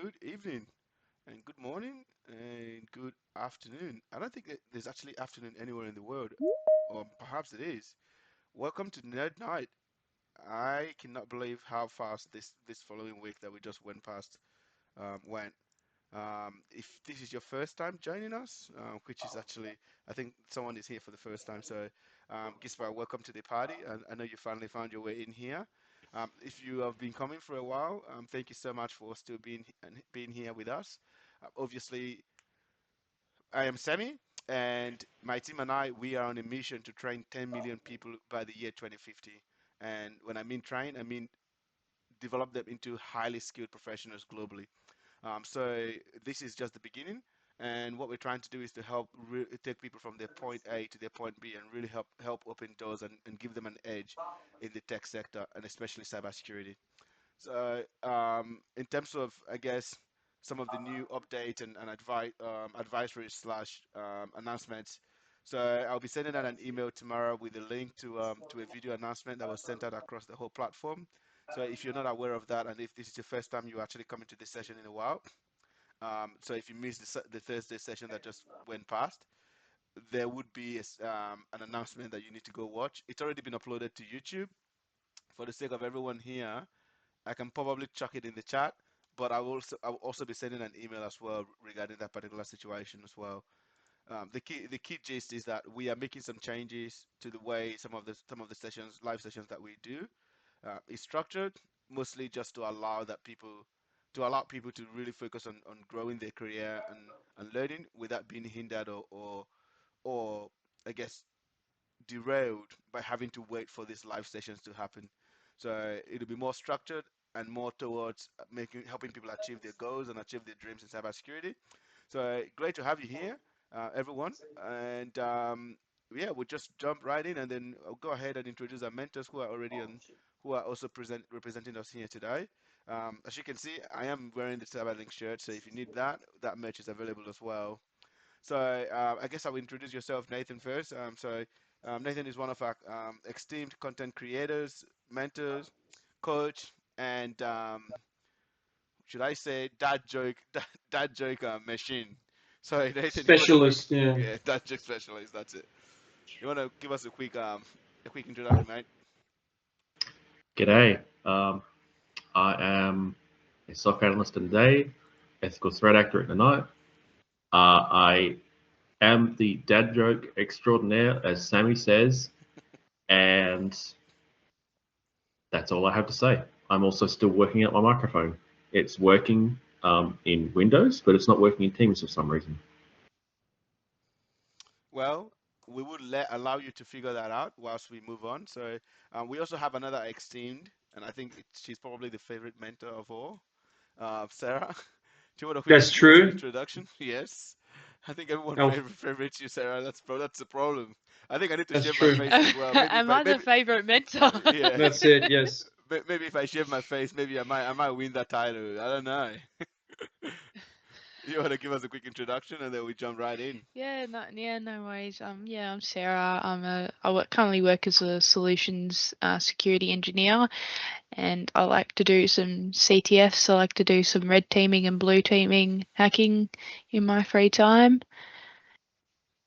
good evening, and good morning, and good afternoon. I don't think that there's actually afternoon anywhere in the world, or perhaps it is. Welcome to Nerd Night. I cannot believe how fast this following week that we just went past went. If this is your first time joining us, which is actually, I think someone is here for the first time. So, Gisbert, welcome to the party. And I know you finally found your way in here. If you have been coming for a while, thank you so much for still being here with us. Obviously, I am Sammy, and my team and I, we are on a mission to train 10 million people by the year 2050. And when I mean train, I mean develop them into highly skilled professionals globally. So this is just the beginning, and what we're trying to do is to help take people from their point A to their point B, and really help open doors and give them an edge in the tech sector, and especially cybersecurity. So in terms of, I guess, some of the new update and advisory slash announcements. So I'll be sending out an email tomorrow with a link to a video announcement that was sent out across the whole platform. So if you're not aware of that, and if this is your first time you actually coming to this session in a while, so if you missed the Thursday session that just went past, there would be an announcement that you need to go watch. It's already been uploaded to YouTube. For the sake of everyone here, I can probably chuck it in the chat, but I will also be sending an email as well regarding that particular situation as well. The key gist is that we are making some changes to the way some of the sessions, live sessions that we do, is structured, mostly just to allow people to really focus on growing their career and learning without being hindered or I guess derailed by having to wait for these live sessions to happen. So it'll be more structured and more towards helping people achieve their goals and achieve their dreams in cybersecurity. So great to have you here, everyone. And yeah, we'll just jump right in, and then I'll go ahead and introduce our mentors who are already on, who are also representing us here today. As you can see, I am wearing the CyberLynk shirt, so if you need that, that merch is available as well. So I guess I'll introduce yourself, Nathan, first. Nathan is one of our esteemed content creators, mentors, coach, and should I say dad joke, dad joke machine. Sorry, Nathan, you want a quick, Specialist, yeah. yeah, dad joke specialist. That's it. You want to give us a quick introduction, mate? G'day. I am a SOC analyst in the day, ethical threat actor at the night. I am the dad joke extraordinaire, as Sammy says, and that's all I have to say. I'm also still working out my microphone. It's working in Windows, but it's not working in Teams for some reason. Well, we would allow you to figure that out whilst we move on. So we also have another esteemed, and I think she's probably the favorite mentor of all, Sarah. Do you want to quickly That's give us an true. introduction? Yes. I think everyone Oh, favorites you, Sarah. That's the problem. I think I need to that's shave my true. face as well. Maybe if Am I I the maybe favorite mentor? yeah. That's it. Yes. Maybe if I shave my face, maybe I might win that title. I don't know. You want to give us a quick introduction and then we jump right in. Yeah, no worries. Yeah, I'm Sarah. Currently work as a solutions security engineer, and I like to do some CTFs. I like to do some red teaming and blue teaming hacking in my free time.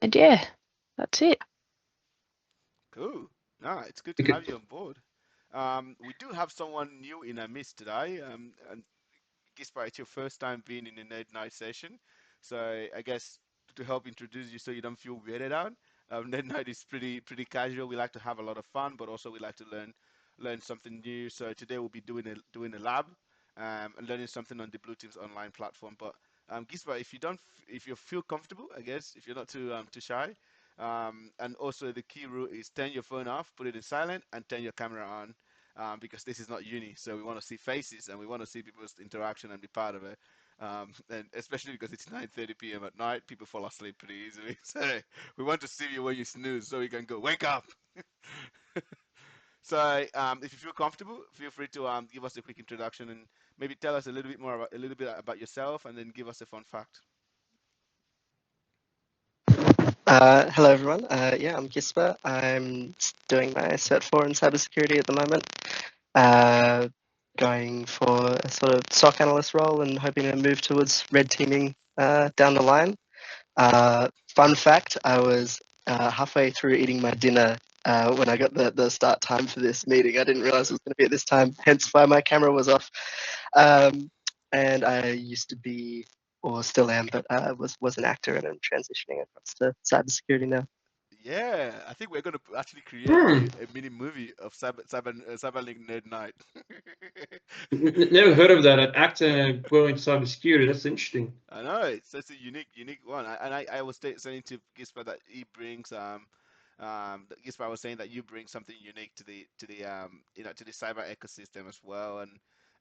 And yeah, that's it. Cool. No, it's good to Okay. have you on board. We do have someone new in our midst today. And Gispa, it's your first time being in a Nerd Night session. So I guess to help introduce you so you don't feel weirded out, Nerd Night is pretty casual. We like to have a lot of fun, but also we like to learn something new. So today we'll be doing a lab and learning something on the Blue Team's online platform. But Gispa, if you feel comfortable, I guess if you're not too shy, and also the key rule is turn your phone off, put it in silent, and turn your camera on because this is not uni, so we want to see faces and we want to see people's interaction and be part of it. And especially because it's 9:30 p.m. at night, people fall asleep pretty easily. So we want to see you when you snooze, so we can go wake up. So if you feel comfortable, feel free to give us a quick introduction and maybe tell us a little bit about yourself, and then give us a fun fact. Hello everyone. Yeah, I'm Gisper. I'm doing my Cert 4 in cybersecurity at the moment. Uh, going for a sort of SOC analyst role and hoping to move towards red teaming down the line. Fun fact, I was halfway through eating my dinner when I got the start time for this meeting. I didn't realize it was going to be at this time, hence why my camera was off. And I used to be, or still am, but was an actor and I'm transitioning across to cybersecurity now. Yeah, I think we're going to actually create Hmm. a mini movie of CyberLynk NerdKnight. Never heard of that. An actor going into cybersecurity. That's interesting. I know it's such a unique one. I was saying to Gispa that he brings that Gispa was saying that you bring something unique to the to the cyber ecosystem as well,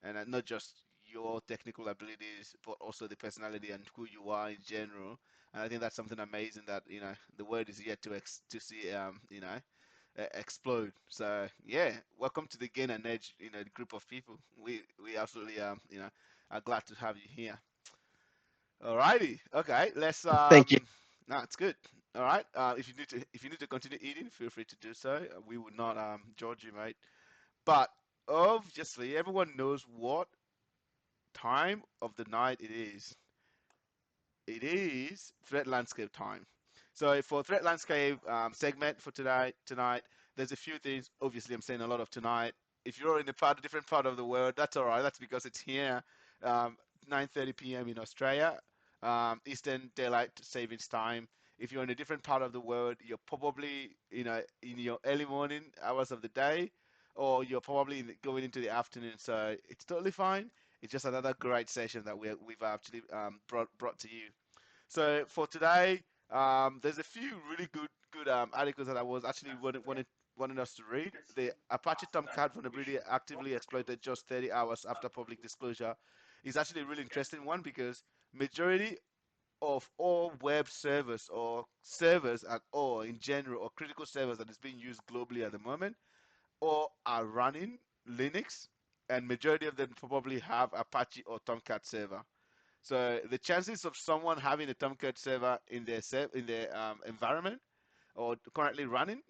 and not just your technical abilities, but also the personality and who you are in general. And I think that's something amazing that the world is yet to see explode. So yeah, welcome to the Gain and Edge group of people. We absolutely are glad to have you here. Alrighty. Okay. Let's Thank you. no, it's good. All right. If you need to continue eating, feel free to do so. We would not judge you, mate. But obviously, everyone knows what time of the night it is. It is threat landscape time. So for threat landscape segment for tonight, there's a few things. Obviously, I'm saying a lot of tonight. If you're in a different part of the world, that's all right. That's because it's here, 9:30 p.m. in Australia, Eastern Daylight Savings Time. If you're in a different part of the world, you're probably in your early morning hours of the day, or you're probably going into the afternoon. So it's totally fine. It's just another great session that we've actually brought to you. So for today, there's a few really good articles that I was actually wanting us to read. The Apache Tomcat vulnerability actively exploited just 30 hours after public disclosure is actually a really interesting one because majority of all web servers or servers at all in general or critical servers that is being used globally at the moment or are running Linux, and majority of them probably have Apache or Tomcat server. So the chances of someone having a Tomcat server in their environment or currently running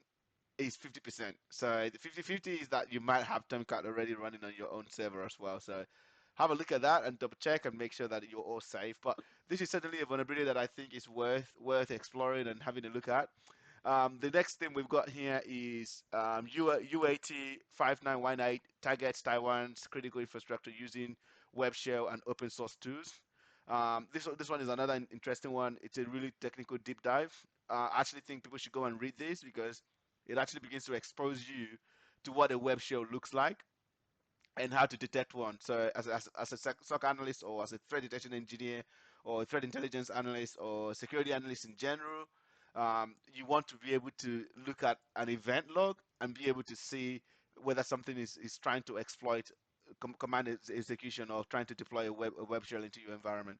is 50%. So the 50-50 is that you might have Tomcat already running on your own server as well. So have a look at that and double check and make sure that you're all safe. But this is certainly a vulnerability that I think is worth exploring and having a look at. The next thing we've got here is UAT 5918 targets Taiwan's critical infrastructure using web shell and open source tools. This one is another interesting one. It's a really technical deep dive. I actually think people should go and read this because it actually begins to expose you to what a web shell looks like and how to detect one. So as a SOC analyst or as a threat detection engineer or a threat intelligence analyst or security analyst in general, you want to be able to look at an event log and be able to see whether something is trying to exploit command execution or trying to deploy a web shell into your environment.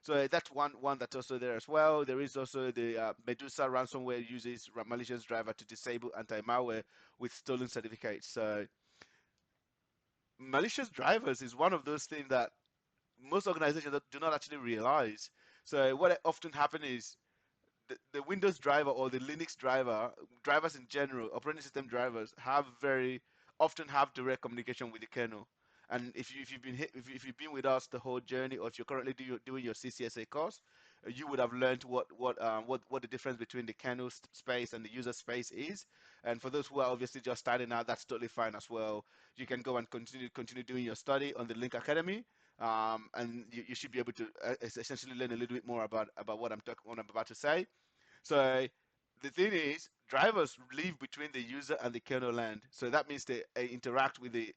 So that's one that's also there as well. There is also the Medusa ransomware uses malicious driver to disable anti-malware with stolen certificates. So malicious drivers is one of those things that most organizations do not actually realize. So what often happens is the Windows driver or the Linux driver, drivers in general, operating system drivers have very often have direct communication with the kernel. And if you've been with us the whole journey, or if you're currently doing your CCSA course, you would have learned what the difference between the kernel space and the user space is. And for those who are obviously just starting out, that's totally fine as well. You can go and continue doing your study on the Link Academy, and you should be able to essentially learn a little bit more about what I'm about to say. So the thing is, drivers live between the user and the kernel land. So that means they interact with the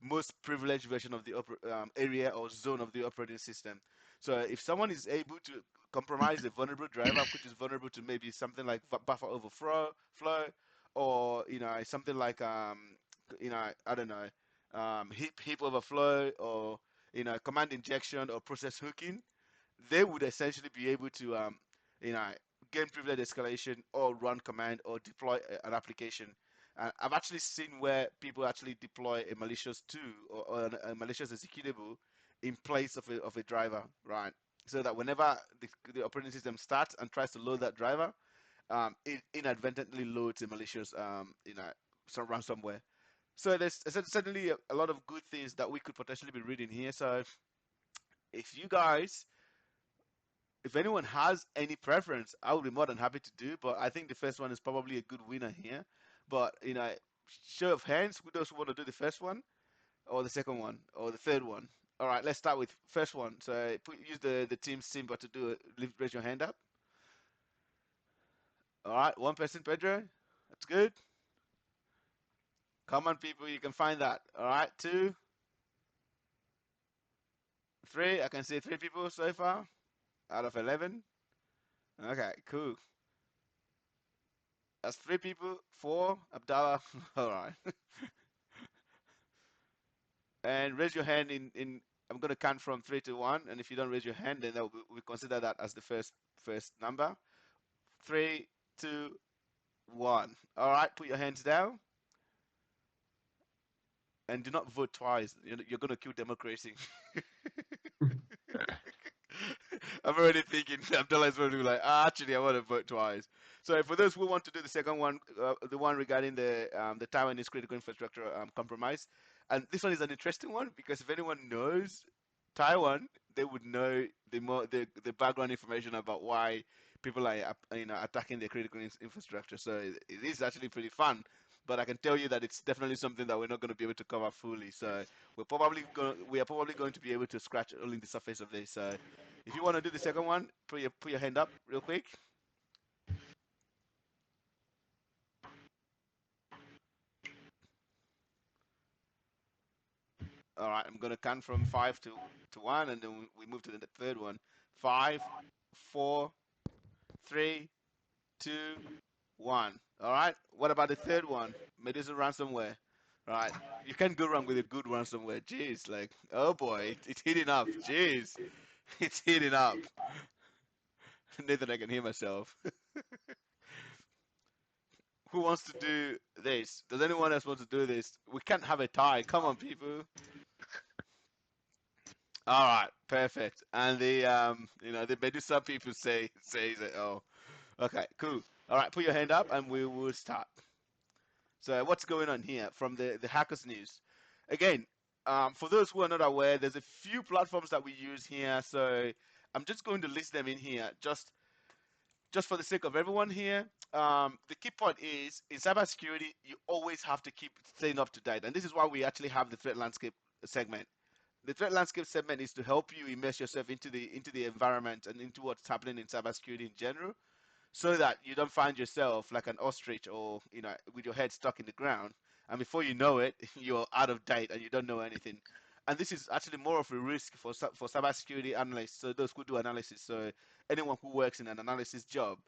most privileged version of the area or zone of the operating system. So if someone is able to compromise a vulnerable driver, which is vulnerable to maybe something like buffer overflow, or something like I don't know, heap overflow, or command injection or process hooking, they would essentially be able to you know gain privilege escalation or run command or deploy an application. I've actually seen where people actually deploy a malicious tool or a malicious executable in place of a driver, right? So that whenever the operating system starts and tries to load that driver, it inadvertently loads a malicious some ransomware. So there's certainly a lot of good things that we could potentially be reading here. So if you guys, if anyone has any preference, I would be more than happy to do. But I think the first one is probably a good winner here. But show of hands, who does want to do the first one, or the second one, or the third one? All right, let's start with first one. So use the team symbol to do it. Raise your hand up. All right, one person, Pedro. That's good. Come on, people, you can find that. All right, 2, 3. I can see 3 people so far out of 11. Okay, cool. That's 3 people. 4, Abdallah. All right. And raise your hand in. I'm gonna count from 3 to 1, and if you don't raise your hand, then we consider that as the first number. 3, 2, 1. All right, put your hands down. And do not vote twice. You're gonna kill democracy. I'm already thinking Abdullah is going to be like, actually, I want to vote twice. So for those who want to do the second one, the one regarding the Taiwanese critical infrastructure compromise, and this one is an interesting one because if anyone knows Taiwan, they would know the background information about why people are attacking the critical infrastructure. So it is actually pretty fun. But I can tell you that it's definitely something that we're not going to be able to cover fully. So we are probably going to be able to scratch only the surface of this. So if you want to do the second one, put your hand up real quick. All right, I'm gonna count from 5 to 1, and then we move to the third one. 5, 4, 3, 2, 1. All right. What about the third one? Medusa ransomware. All right. You can't go wrong with a good ransomware. Jeez, like, oh boy, it's heating up. Jeez, it's heating up. Nathan, I can hear myself. Who wants to do this? Does anyone else want to do this? We can't have a tie. Come on, people. All right, perfect. And the Medusa people say that. Oh, okay, cool. All right, put your hand up, and we will start. So what's going on here from the Hackers News? Again, for those who are not aware, there's a few platforms that we use here. So I'm just going to list them in here, just for the sake of everyone here. The key point is in cybersecurity, you always have to keep staying up to date, and this is why we actually have the threat landscape segment. The threat landscape segment is to help you immerse yourself into the environment and into what's happening in cybersecurity in general, so that you don't find yourself like an ostrich or with your head stuck in the ground, and before you know it, you're out of date and you don't know anything. And this is actually more of a risk for cybersecurity analysts, so those who do analysis. So anyone who works in an analysis job,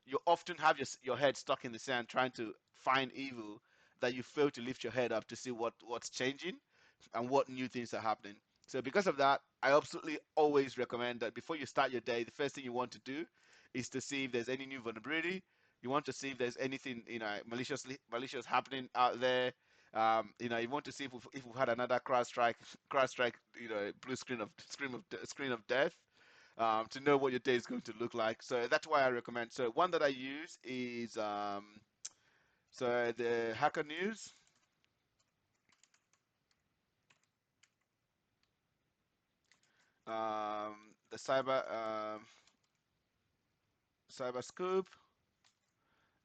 you often have your head stuck in the sand trying to find evil, that you fail to lift your head up to see what's changing and what new things are happening. So because of that, I absolutely always recommend that before you start your day, the first thing you want to do is to see if there's any new vulnerability. You want to see if there's anything malicious happening out there. You want to see if we've had another CrowdStrike, blue screen of death, to know what your day is going to look like. So that's why I recommend. So one that I use is the Hacker News. The Cyber Scoop.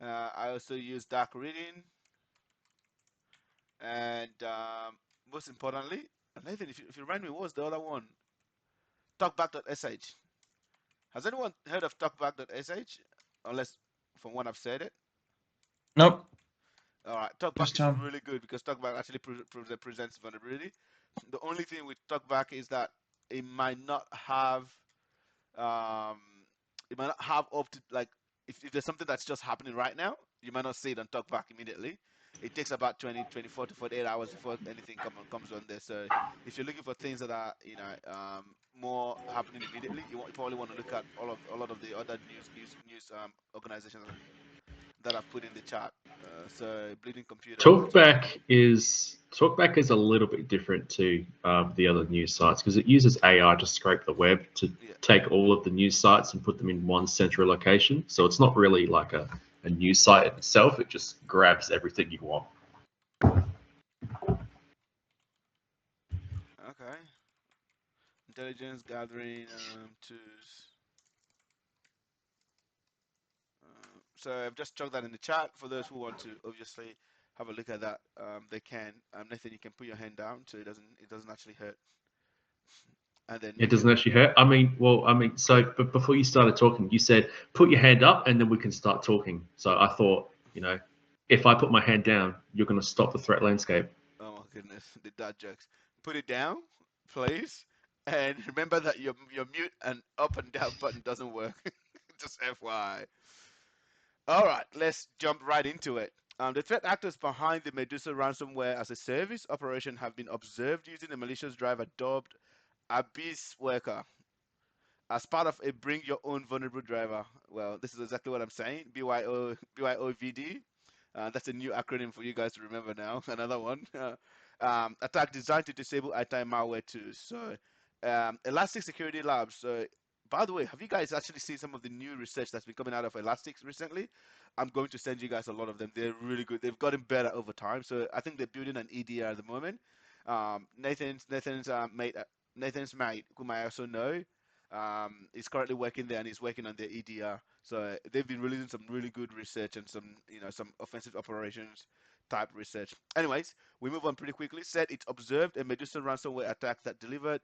I also use Dark Reading, and most importantly, Nathan, if you remind me, what was the other one? Talkback.sh. Has anyone heard of Talkback.sh? Unless from what I've said it. Nope. All right, Talkback is really good because Talkback actually presents vulnerability. The only thing with Talkback is that it might not have up to, like, if there's something that's just happening right now, you might not see it on Talkback immediately. It takes about 24 to 48 hours before anything comes on there. So if you're looking for things that are more happening immediately, you probably want to look at a lot of the other news organizations that I've put in the chat. So Bleeding Computer. Talkback is a little bit different to the other news sites because it uses AI to scrape the web to take all of the news sites and put them in one central location. So it's not really like a news site itself. It just grabs everything you want. Okay. Intelligence gathering tools. So I've just chucked that in the chat for those who want to obviously have a look at that. They can. Nathan, you can put your hand down so it doesn't actually hurt. And then It if you doesn't actually hurt. So but before you started talking, you said put your hand up and then we can start talking. So I thought, if I put my hand down, you're going to stop the threat landscape. oh my goodness, the dad jokes. Put it down, please, and remember that your mute and up and down button doesn't work. Just FYI. All right, let's jump right into it. The threat actors behind the Medusa ransomware as a service operation have been observed using a malicious driver dubbed Abyss Worker as part of a bring your own vulnerable driver. Well, this is exactly what I'm saying. BYOVD. That's a new acronym for you guys to remember now. Another one. Attack designed to disable anti malware tools. So, Elastic Security Labs. So, by the way, have you guys actually seen some of the new research that's been coming out of Elastic recently? I'm going to send you guys a lot of them. They're really good. They've gotten better over time. So I think they're building an EDR at the moment. Nathan's mate, whom I also know, is currently working there and he's working on their EDR. So they've been releasing some really good research and some offensive operations type research. Anyways, we move on pretty quickly. Said it observed a Medusa ransomware attack that delivered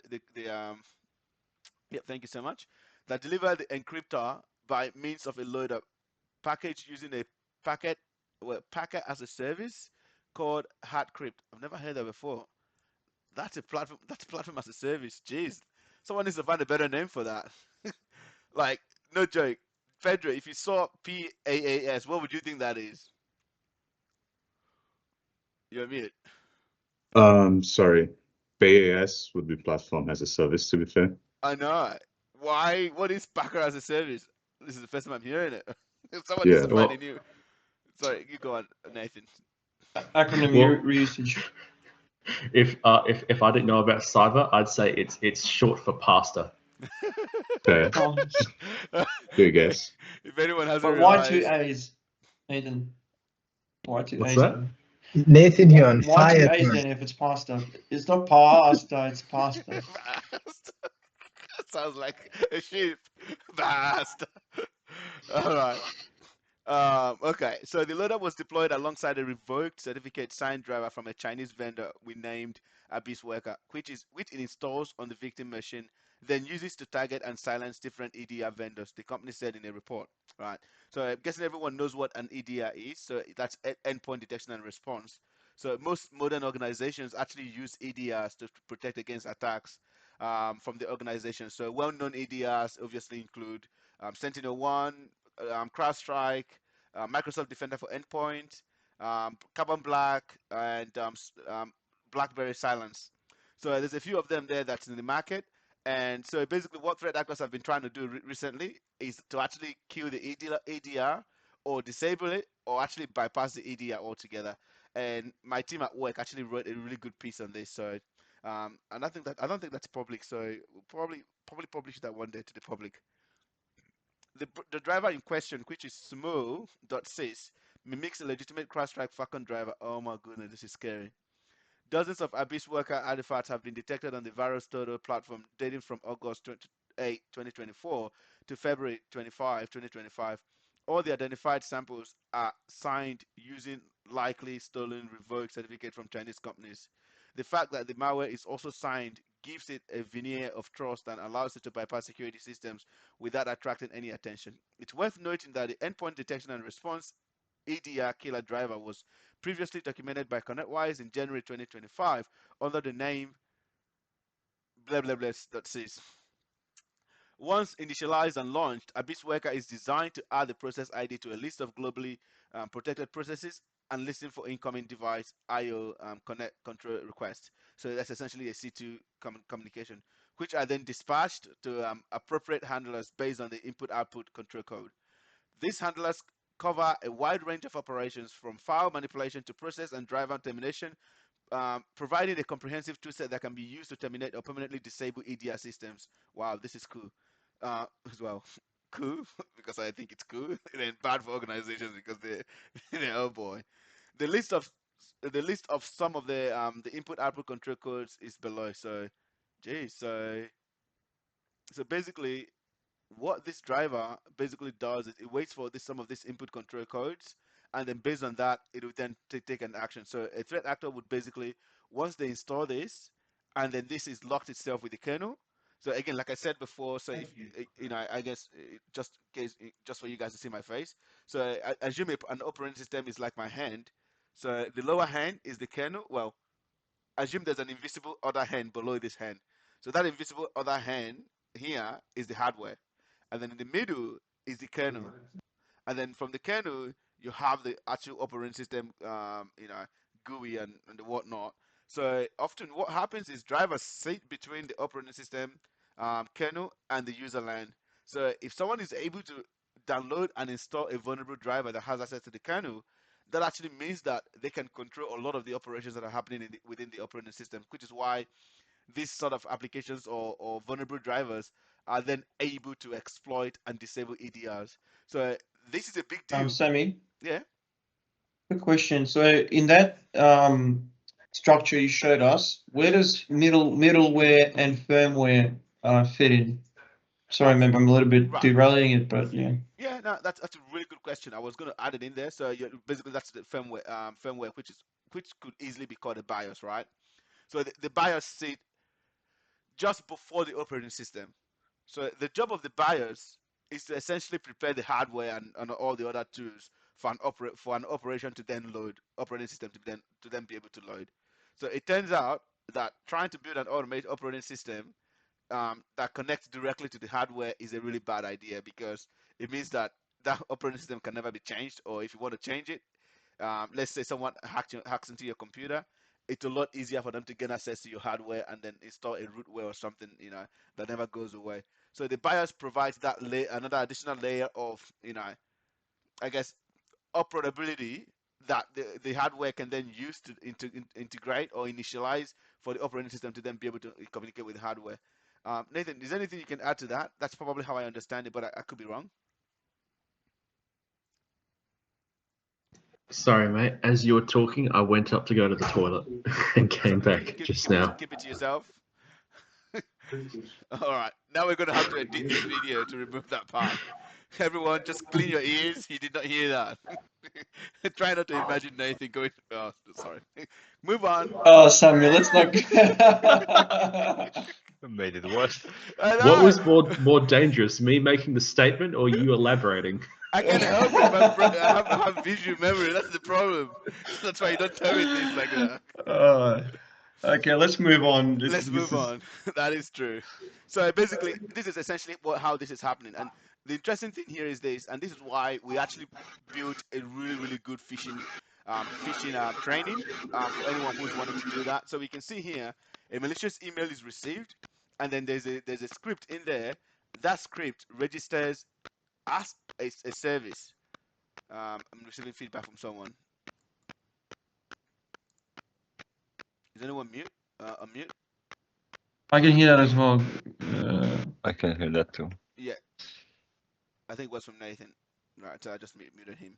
thank you so much. That delivered the encryptor by means of a loader package using a packet packet as a service called HardCrypt. I've never heard that before. That's a platform. That's a platform as a service. Jeez, someone needs to find a better name for that. Like, no joke. Pedro, if you saw PAAS, what would you think that is? You're mute. Sorry. PaaS would be platform as a service, to be fair. I know. Why? What is Packer as a service? This is the first time I'm hearing it. Someone needs Yeah, to find a well, new. Sorry, you go on, Nathan. Acronym Well, usage. if I didn't know about cyber, I'd say it's short for pastor. fair. Oh, Good guess. If anyone hasn't but why two realized, A's, Nathan? Why two What's A's that? then? Nathan, you're on Why two fire, A's man. then if it's pasta? It's not pasta, it's pasta. sounds like a sheep. Bast. All right. Okay, so the loader was deployed alongside a revoked certificate signed driver from a Chinese vendor we named Abyss Worker, which it installs on the victim machine, then uses to target and silence different EDR vendors. The company said in a report, right? So I'm guessing everyone knows what an EDR is. So that's endpoint detection and response. So most modern organizations actually use EDRs to protect against attacks from the organization. So well-known EDRs obviously include Sentinel-1, CrowdStrike, Microsoft Defender for Endpoint, Carbon Black, and BlackBerry Silence. So there's a few of them there that's in the market. And so basically, what threat actors have been trying to do recently is to actually kill the EDR or disable it or actually bypass the EDR altogether. And my team at work actually wrote a really good piece on this. So, and I don't think that's public. So we'll probably publish that one day to the public. The driver in question, which is smo.sys, mimics a legitimate CrowdStrike Falcon driver. Oh my goodness, this is scary. Dozens of Abyss Worker artifacts have been detected on the Virus Toto platform dating from August 28, 2024 to February 25, 2025. All the identified samples are signed using likely stolen revoked certificate from Chinese companies. The fact that the malware is also signed gives it a veneer of trust and allows it to bypass security systems without attracting any attention. It's worth noting that the endpoint detection and response EDR killer driver was previously documented by ConnectWise in January 2025 under the name blah blah blah.sys. Once initialized and launched, Abyss Worker is designed to add the process ID to a list of globally protected processes and listen for incoming device IO connect control requests. So that's essentially a C2 communication, which are then dispatched to appropriate handlers based on the input-output control code. These handlers cover a wide range of operations from file manipulation to process and driver termination, providing a comprehensive toolset that can be used to terminate or permanently disable EDR systems. Wow, this is cool. As well, cool because I think it's cool, and bad for organizations because oh boy. The list of some of the input output control codes is below. So Geez, so basically, what this driver basically does is it waits for some of these input control codes, and then based on that, it will then take an action. So a threat actor would basically, once they install this, and then this is locked itself with the kernel. So again, like I said before, so if you know, I guess just in case, just for you guys to see my face. So I assume an operating system is like my hand. So the lower hand is the kernel. Well, assume there's an invisible other hand below this hand. So that invisible other hand here is the hardware, and then in the middle is the kernel, and then from the kernel you have the actual operating system, GUI and the whatnot. So often what happens is drivers sit between the operating system, kernel, and the user land. So if someone is able to download and install a vulnerable driver that has access to the kernel, that actually means that they can control a lot of the operations that are happening within the operating system, which is why these sort of applications or vulnerable drivers are then able to exploit and disable EDRs. So this is a big deal. Sammy, Yeah. quick question. So in that structure you showed us, where does middleware and firmware fit in? Sorry, I'm a little bit Right. derailing it, but yeah. Yeah, no, that's a really good question. I was going to add it in there. So basically that's the firmware, which could easily be called a BIOS, right? So the BIOS sit just before the operating system. So the job of the BIOS is to essentially prepare the hardware and all the other tools for an operation to then load, operating system to then be able to load. So it turns out that trying to build an automated operating system that connects directly to the hardware is a really bad idea, because it means that that operating system can never be changed, or if you want to change it, let's say someone hacks into your computer, it's a lot easier for them to get access to your hardware and then install a rootware or something, that never goes away. So the BIOS provides that another additional layer of, I guess, operability that the hardware can then use to integrate or initialize for the operating system to then be able to communicate with the hardware. Nathan, is there anything you can add to that? That's probably how I understand it, but I could be wrong. Sorry, mate. As you were talking, I went up to go to the toilet and came back just now. Keep it to yourself. All right, now we're going to have to edit this video to remove that part. Everyone, just clean your ears. You did not hear that. Try not to imagine Nathan going. Oh, sorry. Move on. Oh, Samuel, let's not. Made it worse. I What know. was more dangerous, me making the statement or you elaborating? I can help it. I have visual memory. That's the problem. That's why you don't tell me things like that. Okay, let's move on. Let's move on. That is true. So basically, this is essentially how this is happening. And the interesting thing here is this, and this is why we actually built a really, really good phishing training for anyone who's wanting to do that. So we can see here, a malicious email is received, and then there's a script in there. That script registers as a service. I'm receiving feedback from someone. Is anyone mute? Unmute? I can hear that as well. I can hear that too. Yeah, I think it was from Nathan. Right, so I just muted him.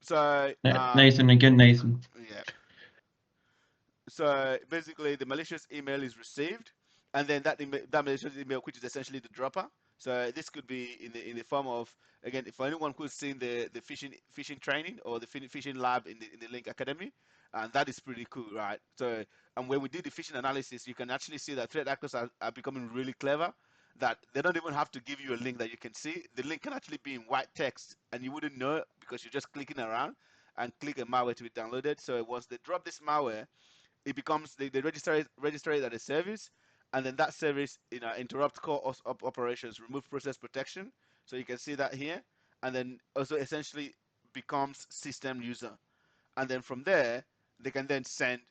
So Nathan again, Nathan. yeah. So basically, the malicious email is received, and then that malicious email, which is essentially the dropper. So this could be in the form of, again, for anyone who's seen the phishing training or the phishing lab in the Link Academy, and that is pretty cool, right? So and when we did the phishing analysis, you can actually see that threat actors are becoming really clever. That they don't even have to give you a link that you can see. The link can actually be in white text, and you wouldn't know it because you're just clicking around and click a malware to be downloaded. So once they drop this malware, it becomes they register it as a service, and then that service interrupt core operations, remove process protection. So you can see that here, and then also essentially becomes system user, and then from there they can then send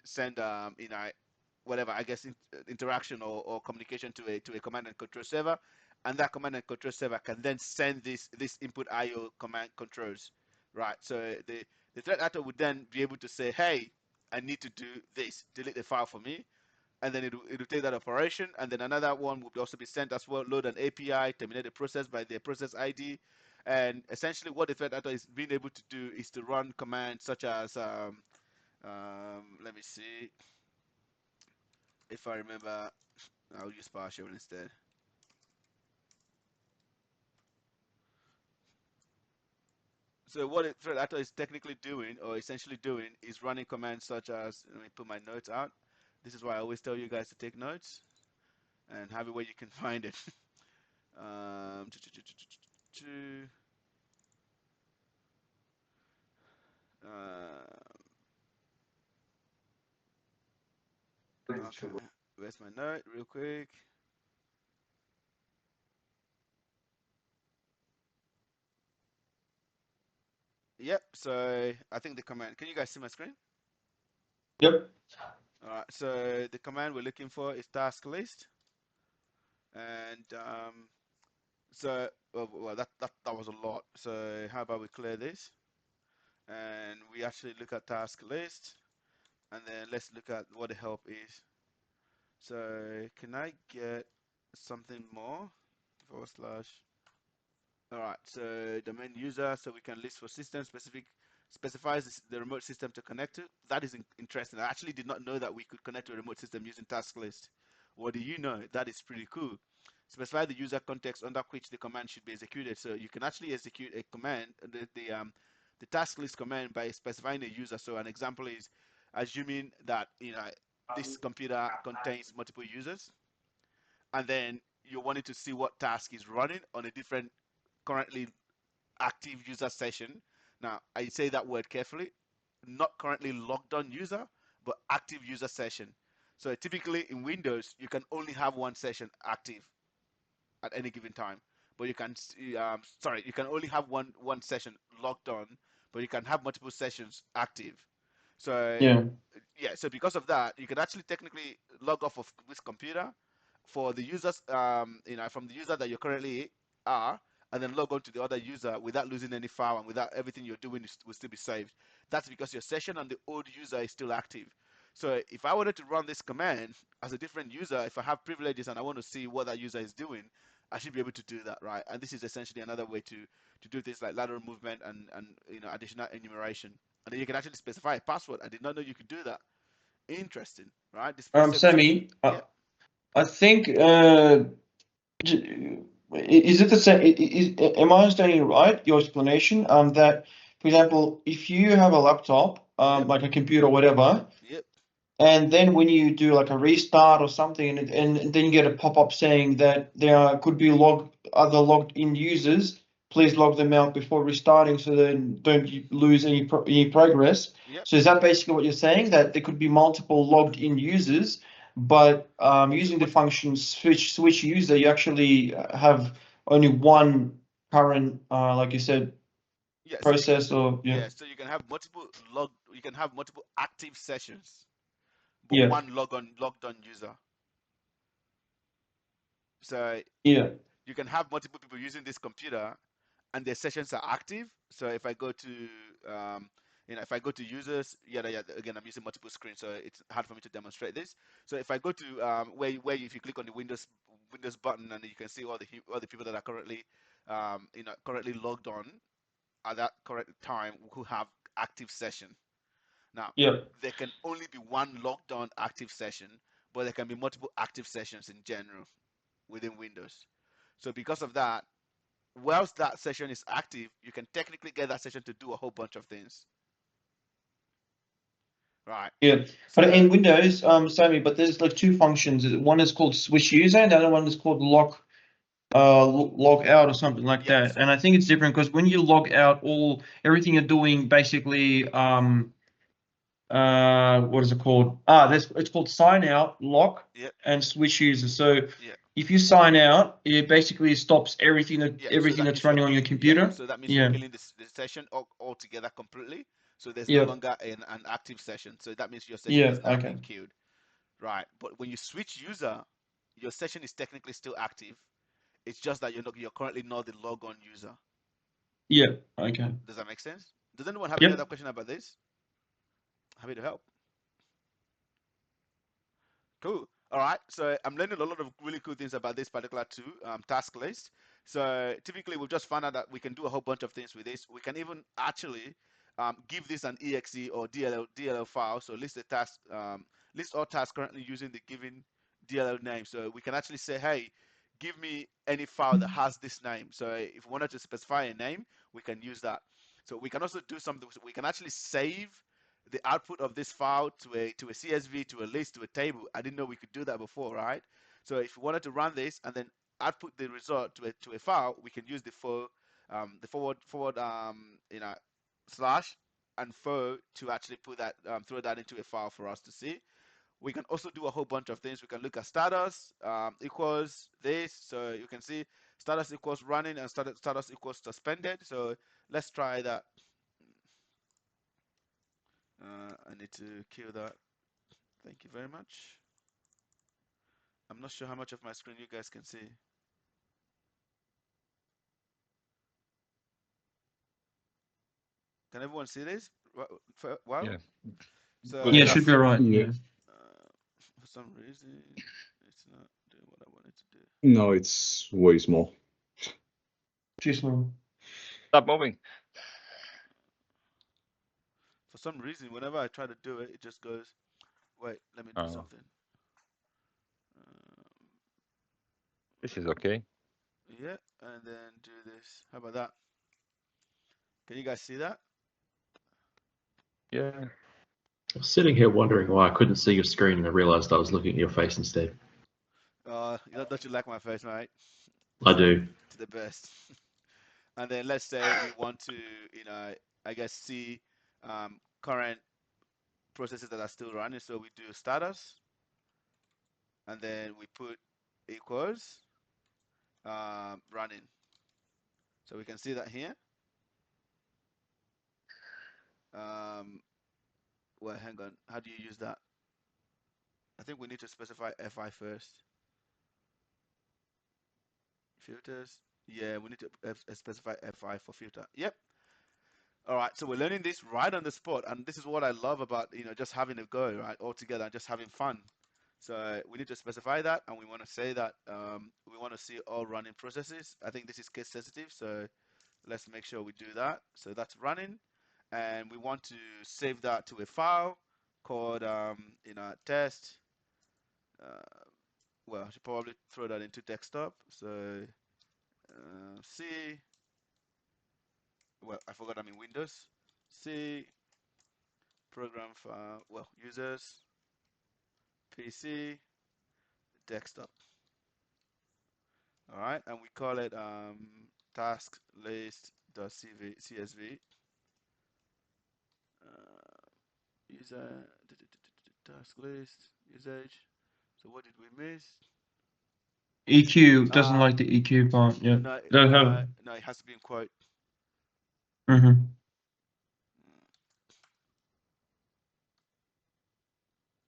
whatever, I guess, interaction or communication to a command and control server, and that command and control server can then send this input IO command controls, right? So the threat actor would then be able to say, hey, I need to do this, delete the file for me, and then it'll take that operation, and then another one will also be sent as well, load an API, terminate the process by the process ID, and essentially what the threat actor is being able to do is to run commands such as, let me see if I remember, I'll use PowerShell instead. So what threat actor is technically doing, or essentially doing, is running commands such as, let me put my notes out. This is why I always tell you guys to take notes and have it where you can find it. um, okay, where's my note real quick? Yep, so I think the command, can you guys see my screen? Yep. Alright, so the command we're looking for is task list. And so, well, that was a lot. So how about we clear this? And we actually look at task list. And then let's look at what the help is. So can I get something more? / All right, so domain user, so we can list for system specific, specifies the remote system to connect to. That is interesting. I actually did not know that we could connect to a remote system using task list. What do you know? That is pretty cool. Specify the user context under which the command should be executed. So you can actually execute a command, the task list command, by specifying a user. So an example is assuming that this computer contains multiple users, and then you're wanting to see what task is running on a different currently active user session. Now, I say that word carefully, not currently logged on user, but active user session. So typically in Windows, you can only have one session active at any given time, but you can, you can only have one session logged on, but you can have multiple sessions active. So Yeah. yeah, so because of that, you can actually technically log off of this computer for the users, from the user that you currently are, and then log on to the other user without losing any file, and without everything you're doing will still be saved. That's because your session on the old user is still active. So if I wanted to run this command as a different user, if I have privileges and I want to see what that user is doing, I should be able to do that, right? And this is essentially another way to do things like lateral movement and additional enumeration. And then you can actually specify a password. I did not know you could do that. Interesting, right? Display services. Sammy, Yeah. I think is it the same? Am I understanding right? Your explanation, that, for example, if you have a laptop, Yep. like a computer or whatever, Yep. and then when you do like a restart or something, and then you get a pop-up saying that there could be other logged in users, please log them out before restarting so then don't lose any progress. Yep. So is that basically what you're saying, that there could be multiple logged in users, but So using the what? function switch user, you actually have only one current, like you said, Yeah. So process, or yeah. yeah. So you can have multiple You can have multiple active sessions, but Yeah. one logged on user. So Yeah. you can have multiple people using this computer, and their sessions are active. So if I go to if I go to users, yeah, again, I'm using multiple screens, so it's hard for me to demonstrate this. So if I go to where if you click on the Windows button, and you can see all the people that are currently currently logged on at that correct time who have active session. Now, Yeah. there can only be one logged on active session, but there can be multiple active sessions in general within Windows. So because of that, whilst that session is active, you can technically get that session to do a whole bunch of things. Right. Yeah, but So in Windows, Sammy, but there's like two functions. One is called switch user, and the other one is called log out or something like yeah, that. And I think it's different because when you log out, everything you're doing basically, what is it called? It's called sign out, lock, yeah, and switch user. So yeah, if you sign out, it basically stops everything yeah. So everything that that's means you're running on your killing. Yeah. computer. So that means you're Yeah, killing the session altogether completely. So there's no yeah, longer an active session. So that means your session yeah. has now Okay, been killed. Right. But when you switch user, your session is technically still active. It's just that you're currently not the logon user. yeah, okay, Does that make sense? Does anyone have any other yep. question about this? Happy to help. Cool. All right. So I'm learning a lot of really cool things about this particular tool, task list. So typically we've just found out that we can do a whole bunch of things with this. We can even actually give this an exe or DLL file. So list the task, list all tasks currently using the given DLL name. So we can actually say, hey, give me any file that has this name. So if we wanted to specify a name, we can use that. So we can also do something. We can actually save the output of this file to a CSV, to a list, to a table. I didn't know we could do that before, right? So if we wanted to run this and then output the result to a file, we can use the forward slash and fo to actually put that throw that into a file for us to see. We can also do a whole bunch of things. We can look at status equals this. So you can see status equals running and status equals suspended. So let's try that. I need to kill that. Thank you very much. I'm not sure how much of my screen you guys can see. Can everyone see this? Wow. Yeah. So Good Yeah, enough. should be right. Yeah. Yeah. for some reason, it's not doing what I wanted to do. No, it's way small. Too small. Stop moving. For some reason, whenever I try to do it, it just goes, wait, let me do Oh, something. this is okay. Yeah, and then do this. How about that? Can you guys see that? Yeah. I was sitting here wondering why I couldn't see your screen, and I realized I was looking at your face instead. Don't you like my face, mate? I do. To the best. And then let's say we want to, I guess see current processes that are still running. So we do status, and then we put equals running. So we can see that here. Well, hang on. How do you use that? I think we need to specify FI first. Filters. Yeah, we need to specify FI for filter. Yep. All right. So we're learning this right on the spot, and this is what I love about just having a go right all together and just having fun. So we need to specify that, and we want to say that we want to see all running processes. I think this is case sensitive, so let's make sure we do that. So that's running, and we want to save that to a file called test. Well, I should probably throw that into desktop. So C. Well, I forgot I'm in Windows. C program file. Well, users PC desktop. All right, and we call it task list.csv. User task list usage. So what did we miss? EQ doesn't like the EQ part. Yeah. No, Don't no, have. no. It has to be in quote. Mm-hmm.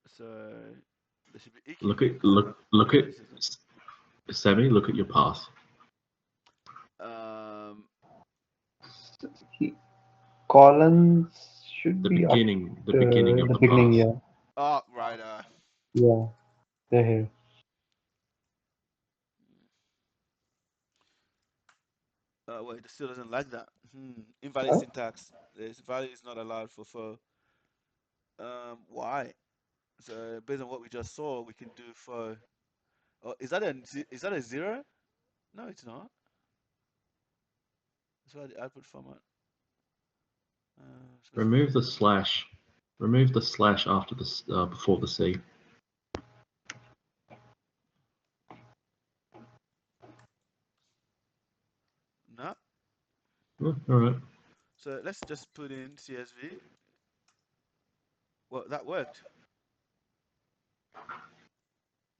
So there should be EQ. Look at Sammy. Look at your path. Columns should The be up beginning of the beginning, path. yeah. Oh, right. Yeah, they're here. Wait, it still doesn't like that. Invalid Huh? syntax. This value is not allowed for faux. Why? So based on what we just saw, we can do faux. Oh, is that a zero? No, it's not. That's why the output format. Remove the slash. Remove the slash after the before the C. No. Oh, all right. So let's just put in CSV. Well, that worked.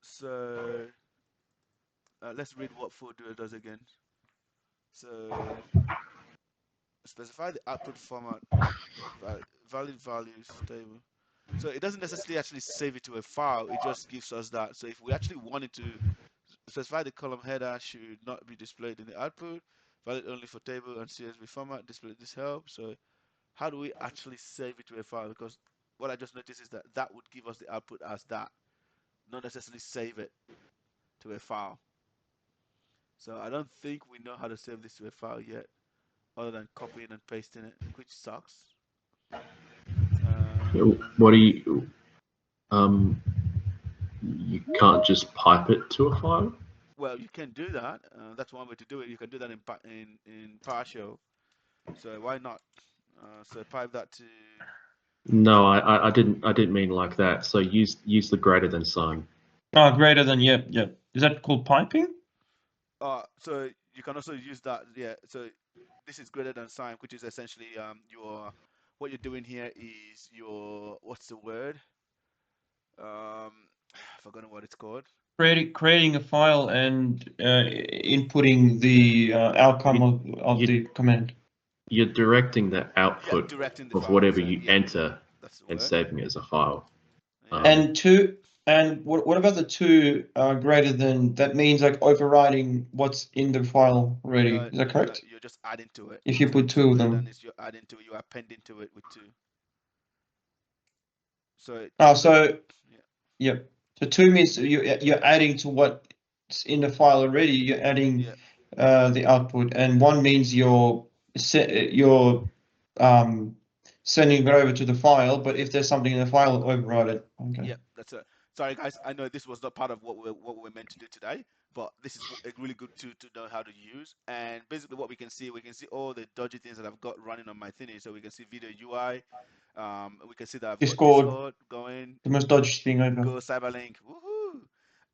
So let's read what ForDuel does again. So specify the output format, valid values table. So it doesn't necessarily actually save it to a file. It just gives us that. So if we actually wanted to specify the column header should not be displayed in the output, valid only for table and CSV format, display this help. So how do we actually save it to a file? Because what I just noticed is that that would give us the output as that, not necessarily save it to a file. So I don't think we know how to save this to a file yet, other than copying and pasting it, which sucks. What do you You can't just pipe it to a file? Well, you can do that. That's one way to do it. You can do that in PowerShell. So why not? So pipe that to. No, I didn't mean like that. So use the greater than sign. Oh, greater than, yep. Is that called piping? So you can also use that. Yeah. So this is greater than sign, which is essentially your what you're doing here is your what's the word? I've forgotten what it's called. Creating a file and inputting the outcome of the command. You're directing the output directing the of file. whatever So, you yeah, enter that's the and word. saving it as a file. Yeah. And what about the two greater than? That means like overriding what's in the file already. No, Is that correct? you're just adding to it. If you So put two of greater them. than is you're adding to it. You are appending to it with two. So. Yeah. Yep. So two means you're adding to what's in the file already. You're adding the output, and one means you're sending it over to the file. But if there's something in the file, override it. Okay. Yep, that's it. Sorry, guys. I know this was not part of what we're meant to do today, but this is a really good tool to know how to use. And basically, what we can see all the dodgy things that I've got running on my thingy. So we can see video UI. We can see that I've got Discord going. The most dodgy thing ever. Go CyberLynk. Woohoo!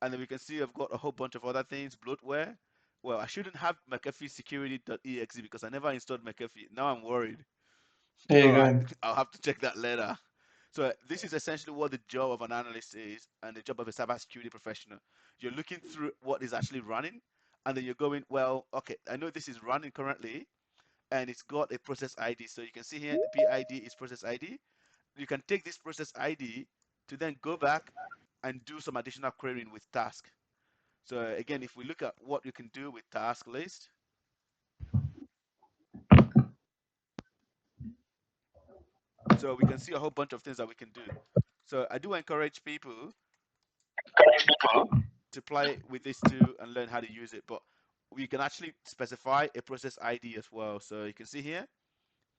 And then we can see I've got a whole bunch of other things. Bloatware. Well, I shouldn't have McAfee security.exe because I never installed McAfee. Now I'm worried. There you All right, go. I'll have to check that later. So this is essentially what the job of an analyst is and the job of a cybersecurity professional. You're looking through what is actually running, and then you're going, well, okay, I know this is running currently, and it's got a process ID. So you can see here the PID is process ID. You can take this process ID to then go back and do some additional querying with task. So again, if we look at what you can do with task list, so we can see a whole bunch of things that we can do. So I do encourage people to play with this tool and learn how to use it, but we can actually specify a process ID as well. So you can see here,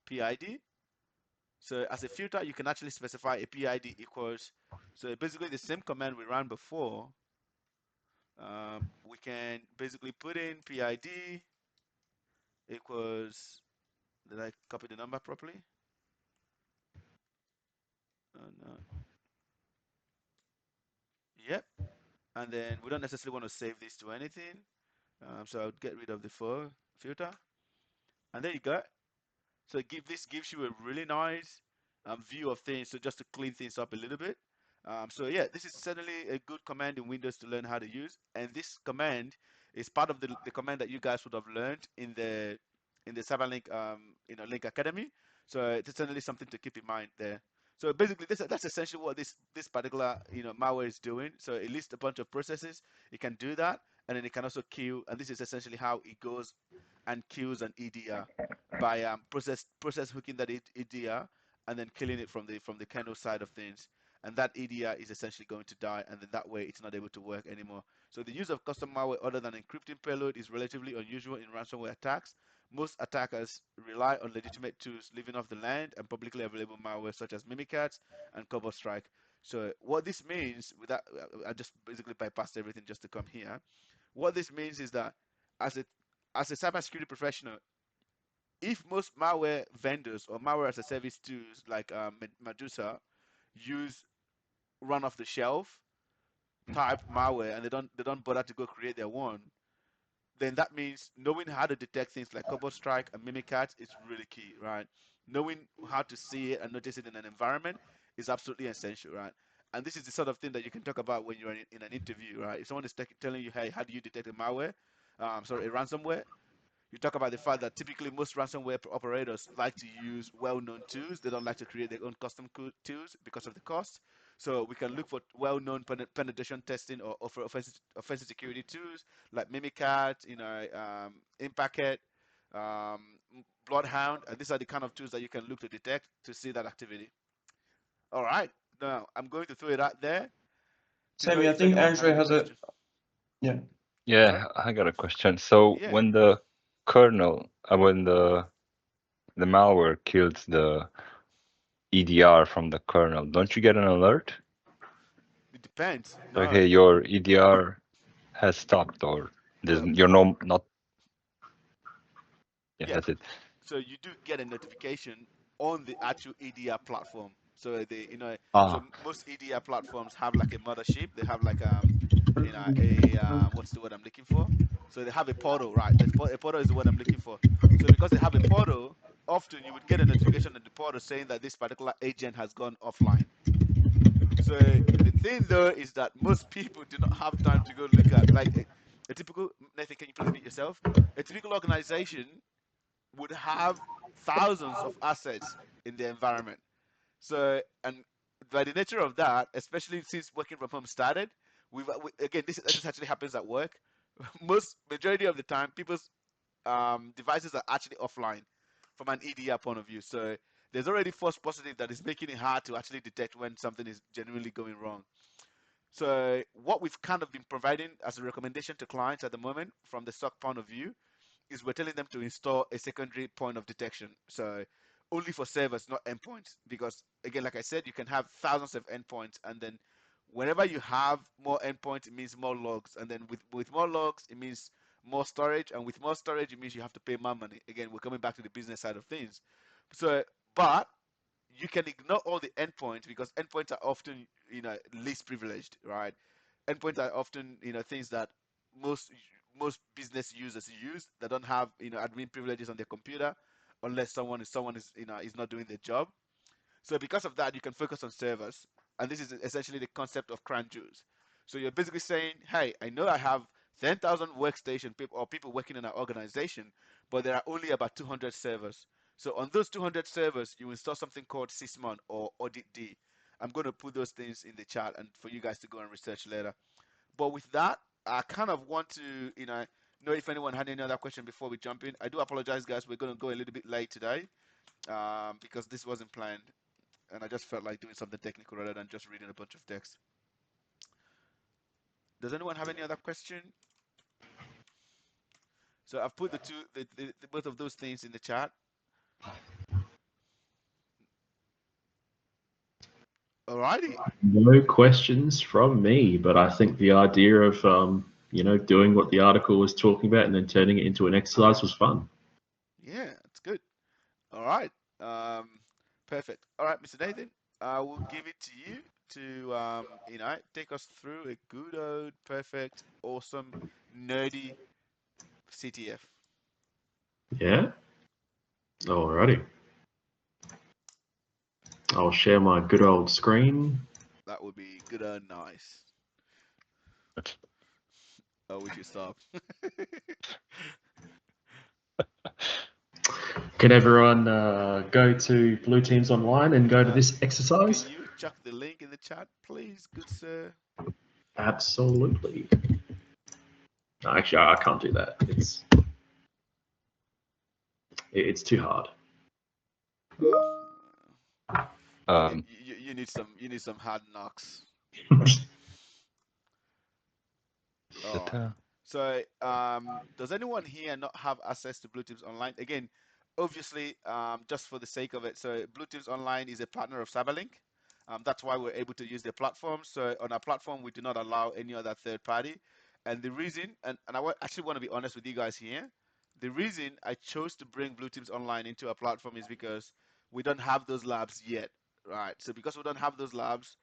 PID. So as a filter, you can actually specify a PID equals, so basically the same command we ran before. We can basically put in PID equals, did I copy the number properly? No. Yep. And then we don't necessarily want to save this to anything. So I'll get rid of the filter. And there you go. So this gives you a really nice view of things. So just to clean things up a little bit. So yeah, this is certainly a good command in Windows to learn how to use. And this command is part of the command that you guys would have learned in the CyberLynk Link Academy. So it's certainly something to keep in mind there. So basically, that's essentially what this particular malware is doing. So it lists a bunch of processes. It can do that, and then it can also kill. And this is essentially how it goes and kills an EDR by process hooking that EDR and then killing it from the kernel side of things. And that EDR is essentially going to die, and then that way it's not able to work anymore. So the use of custom malware other than encrypting payload is relatively unusual in ransomware attacks. Most attackers rely on legitimate tools living off the land and publicly available malware such as Mimikatz and CoverStrike. So what this means, with that, I just basically bypassed everything just to come here. What this means is that as a cybersecurity professional, if most malware vendors or malware as a service tools like Medusa use run off the shelf type malware and they don't bother to go create their own, then that means knowing how to detect things like CoverStrike and Mimikatz is really key, right? Knowing how to see it and notice it in an environment is absolutely essential, right? And this is the sort of thing that you can talk about when you're in an interview, right? If someone is telling you, hey, how do you detect a malware, a ransomware, you talk about the fact that typically most ransomware operators like to use well-known tools. They don't like to create their own custom tools because of the cost. So we can look for well-known penetration testing or offensive security tools like Mimikatz, Impacket, um, Bloodhound, and these are the kind of tools that you can look to detect to see that activity. All right, now I'm going to throw it out there. Sammy, I think Andrew has a Yeah, I got a question. So Yeah. when the kernel, when the malware kills the EDR from the kernel, don't you get an alert? depends. No. Okay, your EDR has stopped, or you're not. Yeah, Yeah. that's it. So you do get a notification on the actual EDR platform. So so Ah, most EDR platforms have like a mothership. They have like a what's the word I'm looking for? So they have a portal, right? A portal is the word I'm looking for. So because they have a portal, often you would get a notification on the portal saying that this particular agent has gone offline. So the thing though is that most people do not have time to go look at like a typical Nathan, can you please mute yourself? A typical organization would have thousands of assets in their environment. So, and by the nature of that, especially since working from home started, again, this actually happens at work. Most majority of the time, people's devices are actually offline from an EDR point of view. So there's already false positive that is making it hard to actually detect when something is genuinely going wrong. So what we've kind of been providing as a recommendation to clients at the moment from the SOC point of view is we're telling them to install a secondary point of detection. So only for servers, not endpoints. Because again, like I said, you can have thousands of endpoints, and then whenever you have more endpoints, it means more logs. And then with more logs, it means more storage. And with more storage, it means you have to pay more money. Again, we're coming back to the business side of things. So, but you can ignore all the endpoints because endpoints are often, least privileged, right? Endpoints are often, things that most most business users use that don't have, admin privileges on their computer, unless someone is, is not doing their job. So because of that, you can focus on servers. And this is essentially the concept of crown jewels. So you're basically saying, hey, I know I have 10,000 workstation people or people working in our organization, but there are only about 200 servers. So on those 200 servers, you install something called Sysmon or Audit D. I'm going to put those things in the chat and for you guys to go and research later. But with that, I kind of want to, know if anyone had any other question before we jump in. I do apologize, guys. We're going to go a little bit late today because this wasn't planned and I just felt like doing something technical rather than just reading a bunch of text. Does anyone have any other question? So I've put the both of those things in the chat. Alrighty. No questions from me, but I think the idea of doing what the article was talking about and then turning it into an exercise was fun. Yeah, it's good. All right. Perfect. All right, Mr. Nathan, I will give it to you to take us through a good old, perfect, awesome, nerdy CTF. Yeah. Alrighty. I'll share my good old screen. That would be good and nice. Oh, we should stop. Can everyone go to Blue Teams Online and go to this exercise? Can you chuck the link in the chat, please, good sir? Absolutely. No, actually, I can't do that. It's too hard. You need some hard knocks. All right. So, does anyone here not have access to Blue Teams Online? Again, obviously, just for the sake of it, so Blue Teams Online is a partner of CyberLynk. That's why we're able to use their platform. So on our platform, we do not allow any other third party. And the reason, and actually want to be honest with you guys here, the reason I chose to bring Blue Teams Online into our platform is because we don't have those labs yet, right? So because we don't have those labs,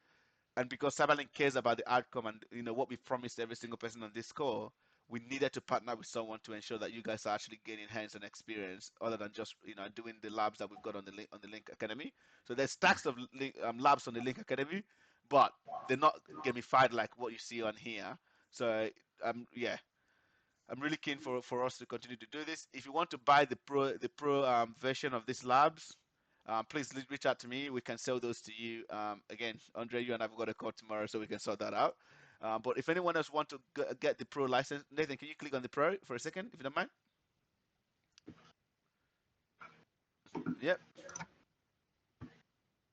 and because CyberLink cares about the outcome and what we promised every single person on this call, we needed to partner with someone to ensure that you guys are actually gaining hands-on experience, other than just doing the labs that we've got on the Link Academy. So there's stacks of labs on the Link Academy, but they're not gamified like what you see on here. So yeah, I'm really keen for us to continue to do this. If you want to buy the pro version of these labs, please reach out to me. We can sell those to you. Again, Andre, you and I've got a call tomorrow, so we can sort that out. But if anyone else want to get the pro license, Nathan, can you click on the pro for a second, if you don't mind? Yep.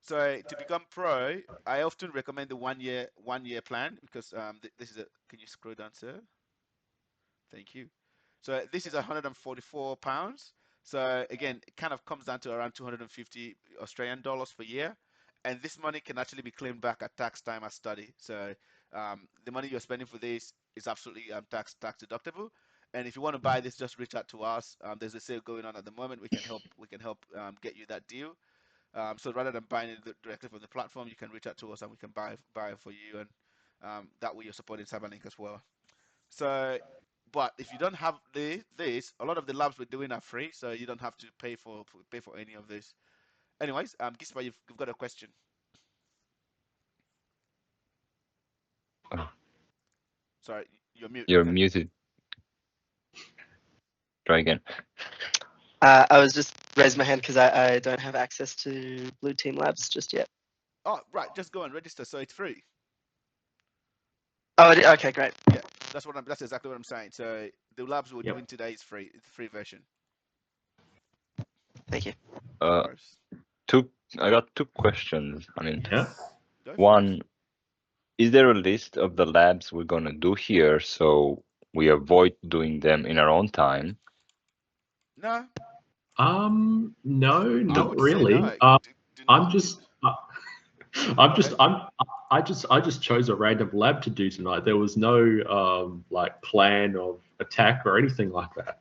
So to become pro, I often recommend the one year plan because this is a. Can you scroll down, sir? Thank you. So this is 144 pounds. So again, it kind of comes down to around 250 Australian dollars per year. And this money can actually be claimed back at tax time as study. So The money you're spending for this is absolutely tax deductible. And if you want to buy this, just reach out to us. There's a sale going on at the moment. We can help get you that deal. So rather than buying it directly from the platform, you can reach out to us and we can buy it for you, and that way you're supporting CyberLynk as well. So, but if you don't have this, a lot of the labs we're doing are free, so you don't have to pay for any of this. Anyways, Gispa, you've got a question. Oh, Sorry, you're mute. you're Okay. muted. Try again. I was just raising my hand because I don't have access to Blue Team Labs just yet. Oh, right. Just go and register, so it's free. Oh, okay, great. Yeah, that's exactly what I'm saying. So the labs we're doing today is free. It's a free version. Thank you. Of course. I got two questions. I mean, Yes. Go for it. one, is there a list of the labs we're gonna do here so we avoid doing them in our own time? No, No, I not would say really. no. Do I'm not. just, Go ahead. I just chose a random lab to do tonight. There was no like plan of attack or anything like that.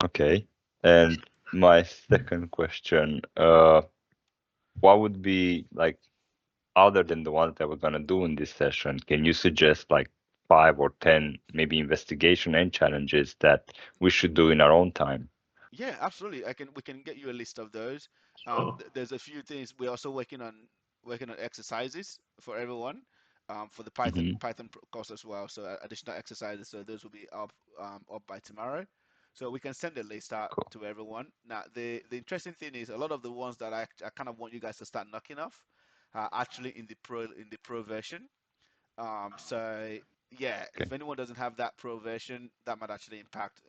Okay. And my second question, what would be like, other than the ones that we're gonna do in this session, can you suggest like 5 or 10 maybe investigation and challenges that we should do in our own time? Yeah, absolutely. We can get you a list of those. Sure. There's a few things we're also working on exercises for everyone, for the Hmm. Python course as well. So additional exercises. So those will be up by tomorrow. So we can send a list out Cool. to everyone. Now the interesting thing is a lot of the ones that I kind of want you guys to start knocking off are actually in the pro version. So yeah, Okay. if anyone doesn't have that pro version, that might actually impact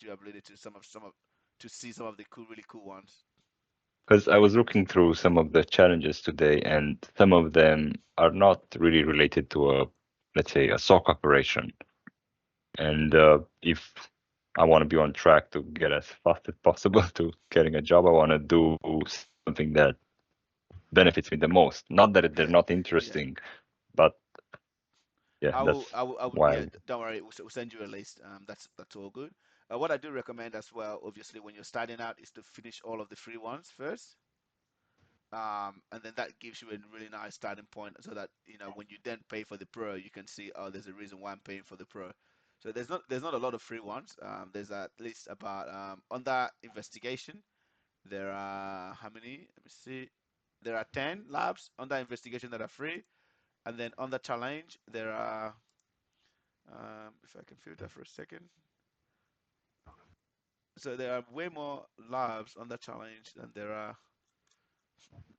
your ability to to see some of the really cool ones. Because I was looking through some of the challenges today, and some of them are not really related to let's say, a SOC operation. And if I want to be on track to get as fast as possible to getting a job, I want to do something that benefits me the most. Not that they're Yeah, not yeah. interesting, but yeah, that's Yeah. why. Don't worry, we'll send you a list. That's all good. What I do recommend as well, obviously, when you're starting out, is to finish all of the free ones first. And then that gives you a really nice starting point, so that when you then pay for the pro, you can see, oh, there's a reason why I'm paying for the pro. So there's not a lot of free ones. There's at least about on that investigation. There are how many? Let me see. There are 10 labs on that investigation that are free, and then on the challenge there are. If I can filter for a second. So there are way more labs on the challenge than there are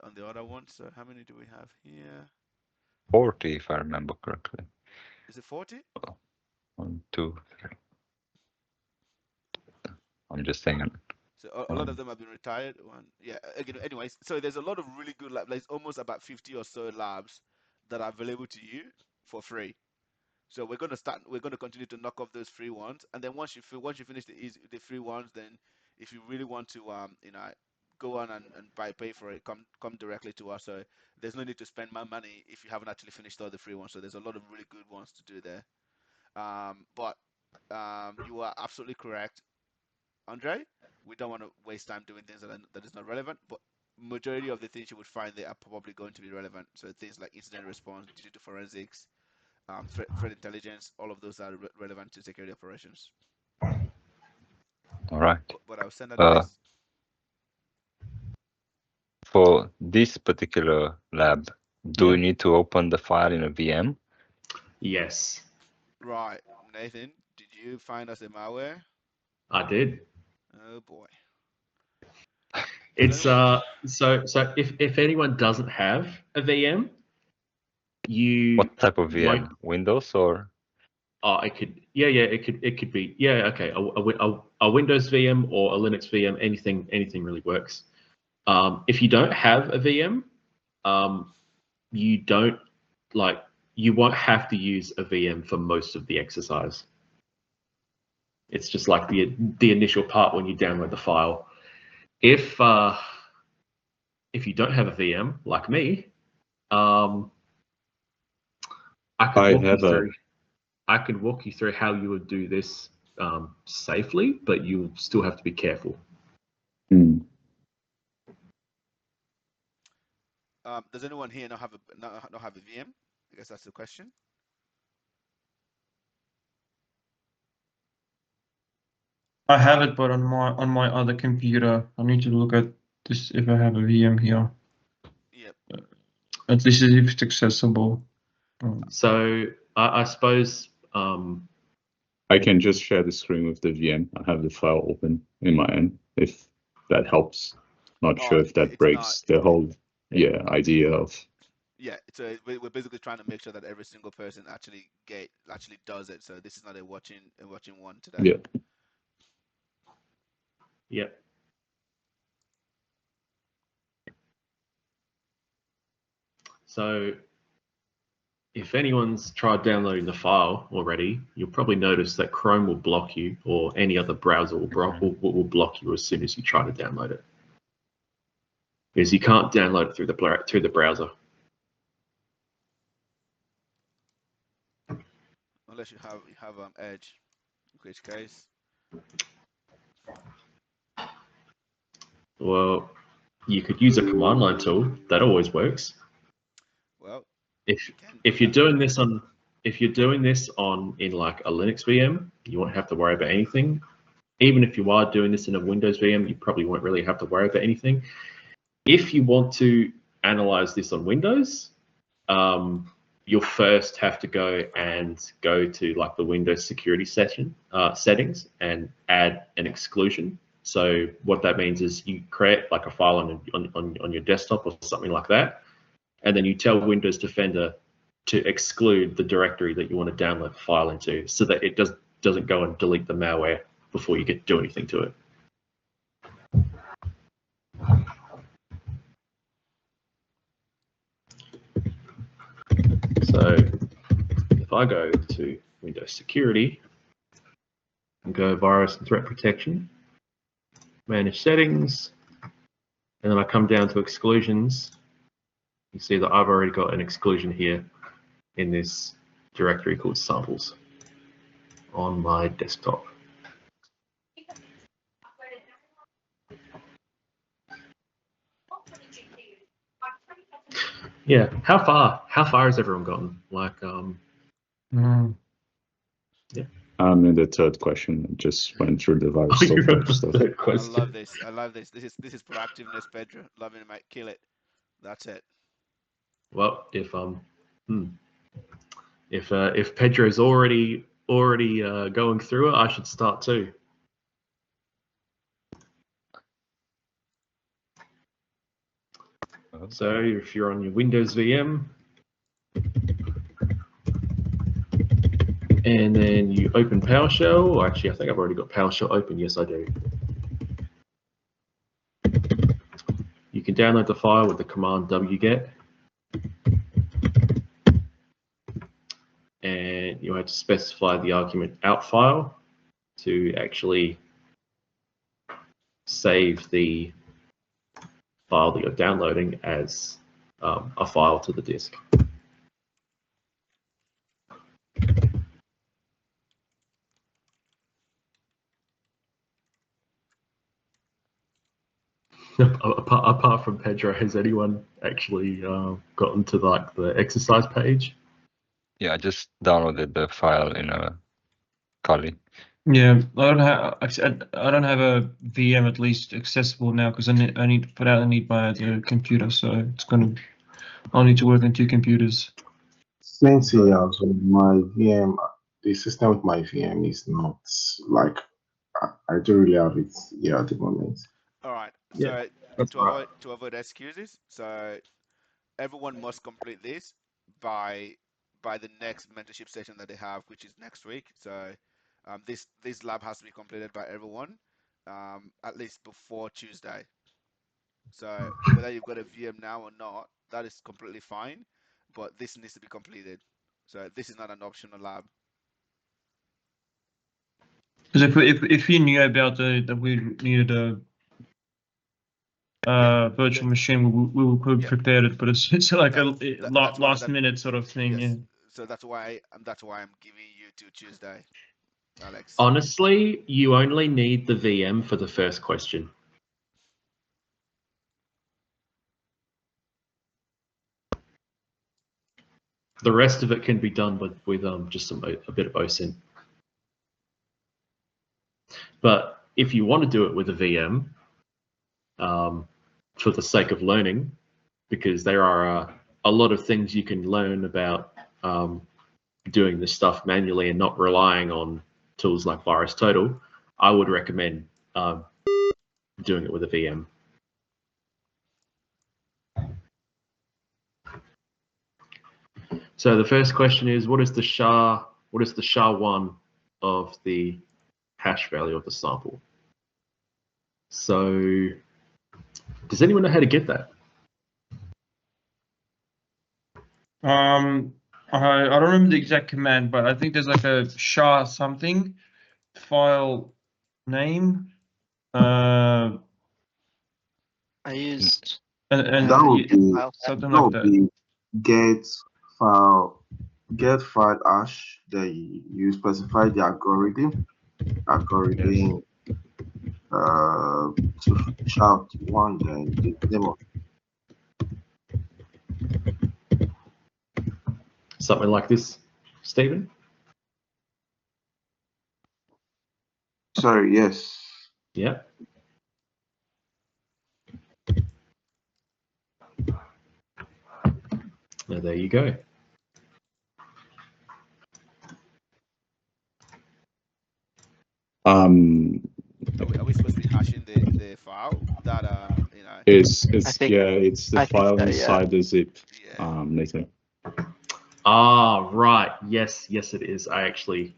on the other one. So how many do we have here? 40, if I remember correctly. Is it 40? 1, 2, 3. I'm just saying. So a lot of them have been retired. One, yeah. Again, anyways, so there's a lot of really good labs. There's almost about 50 or so labs that are available to you for free. So we're gonna continue to knock off those free ones, and then once you finish the free ones, then if you really want to go on and pay for it, come directly to us. So there's no need to spend my money if you haven't actually finished all the free ones. So there's a lot of really good ones to do there. But you are absolutely correct, Andre. We don't want to waste time doing things that is not relevant, but majority of the things you would find there are probably going to be relevant. So things like incident response, digital forensics, threat intelligence, all of those are relevant to security operations. All right. But I'll send out the list. For this particular lab, do we need to open the file in a VM? Yes, Right, Nathan, did you find us a malware? I did. Oh boy. It's so if anyone doesn't have a VM, you What type of won't. VM? Windows or? Oh, it could be okay. A Windows VM or a Linux VM, anything really works. If you don't have a VM, you don't you won't have to use a VM for most of the exercise. It's just like the initial part when you download the file. If you don't have a VM like me, I could walk you through how you would do this safely, but you still have to be careful. Does anyone here not have a VM? I guess that's the question. I have it, but on my other computer. I need to look at this if I have a VM here. Yep. At least if it's accessible. So I suppose I can just share the screen with the VM. I have the file open in my end, if that helps. Not sure if that breaks the whole idea of. Yeah, so we're basically trying to make sure that every single person actually does it. So this is not a watching one today. Yeah. Yep. So if anyone's tried downloading the file already, you'll probably notice that Chrome will block you, or any other browser will block you as soon as you try to download it, because you can't download it through the browser. Unless you have Edge, in which case. Well, you could use a command line tool. That always works. Well, if you're doing this in like a Linux VM, you won't have to worry about anything. Even if you are doing this in a Windows VM, you probably won't really have to worry about anything. If you want to analyze this on Windows, you'll first have to go to like the Windows security settings and add an exclusion. So what that means is you create like a file on your desktop or something like that, and then you tell Windows Defender to exclude the directory that you want to download the file into, so that it doesn't go and delete the malware before you get to do anything to it. So if I go to Windows Security and go Virus and Threat Protection, Manage Settings, and then I come down to Exclusions, you see that I've already got an exclusion here in this directory called Samples on my desktop. Yeah, how far has everyone gotten? Like, yeah. I'm in the third question. I just went through the virus stuff. I love this. This is proactiveness, Pedro. Loving it, mate. Kill it. That's it. Well, if Pedro's already going through it, I should start too. So if you're on your Windows VM, and then you open PowerShell, or actually I think I've already got PowerShell open, yes I do. You can download the file with the command wget, and you have to specify the argument out file to actually save the file that you're downloading as a file to the disk. Apart from Pedro, has anyone actually gotten to like the exercise page? Yeah, I just downloaded the file in a Kali. Yeah, I don't have a VM at least accessible now, because I need my other computer, so I'll need to work on two computers. Essentially, also my VM, the system with my VM is not like I don't really have it here at the moment. All right. Yeah, so to avoid excuses, so everyone must complete this by the next mentorship session that they have, which is next week. So this lab has to be completed by everyone at least before Tuesday. So whether you've got a VM now or not, that is completely fine, but this needs to be completed. So this is not an optional lab. Because if you knew about that we needed a virtual machine, we would have prepared it, but it's like a last minute sort of thing. Yes. Yeah. So that's why I'm giving you to Tuesday, Alex. Honestly, you only need the VM for the first question. The rest of it can be done with just a bit of OSINT. But if you want to do it with a VM, for the sake of learning, because there are a lot of things you can learn about doing this stuff manually and not relying on tools like VirusTotal, I would recommend doing it with a VM. So the first question is, what is the SHA-1 of the hash value of the sample? So does anyone know how to get that? I don't remember the exact command, but I think there's like a SHA something file name. I used And That would be something that like would that. be get file hash. Then you specify the algorithm Yes. to shout one, then the name of. Something like this, Stephen? Sorry, yes. Yeah. Now there you go. Are we supposed to be hashing the file that It's think- it's the I think file so, inside the zip, yeah. Nathan. Ah, right. Yes, it is. I actually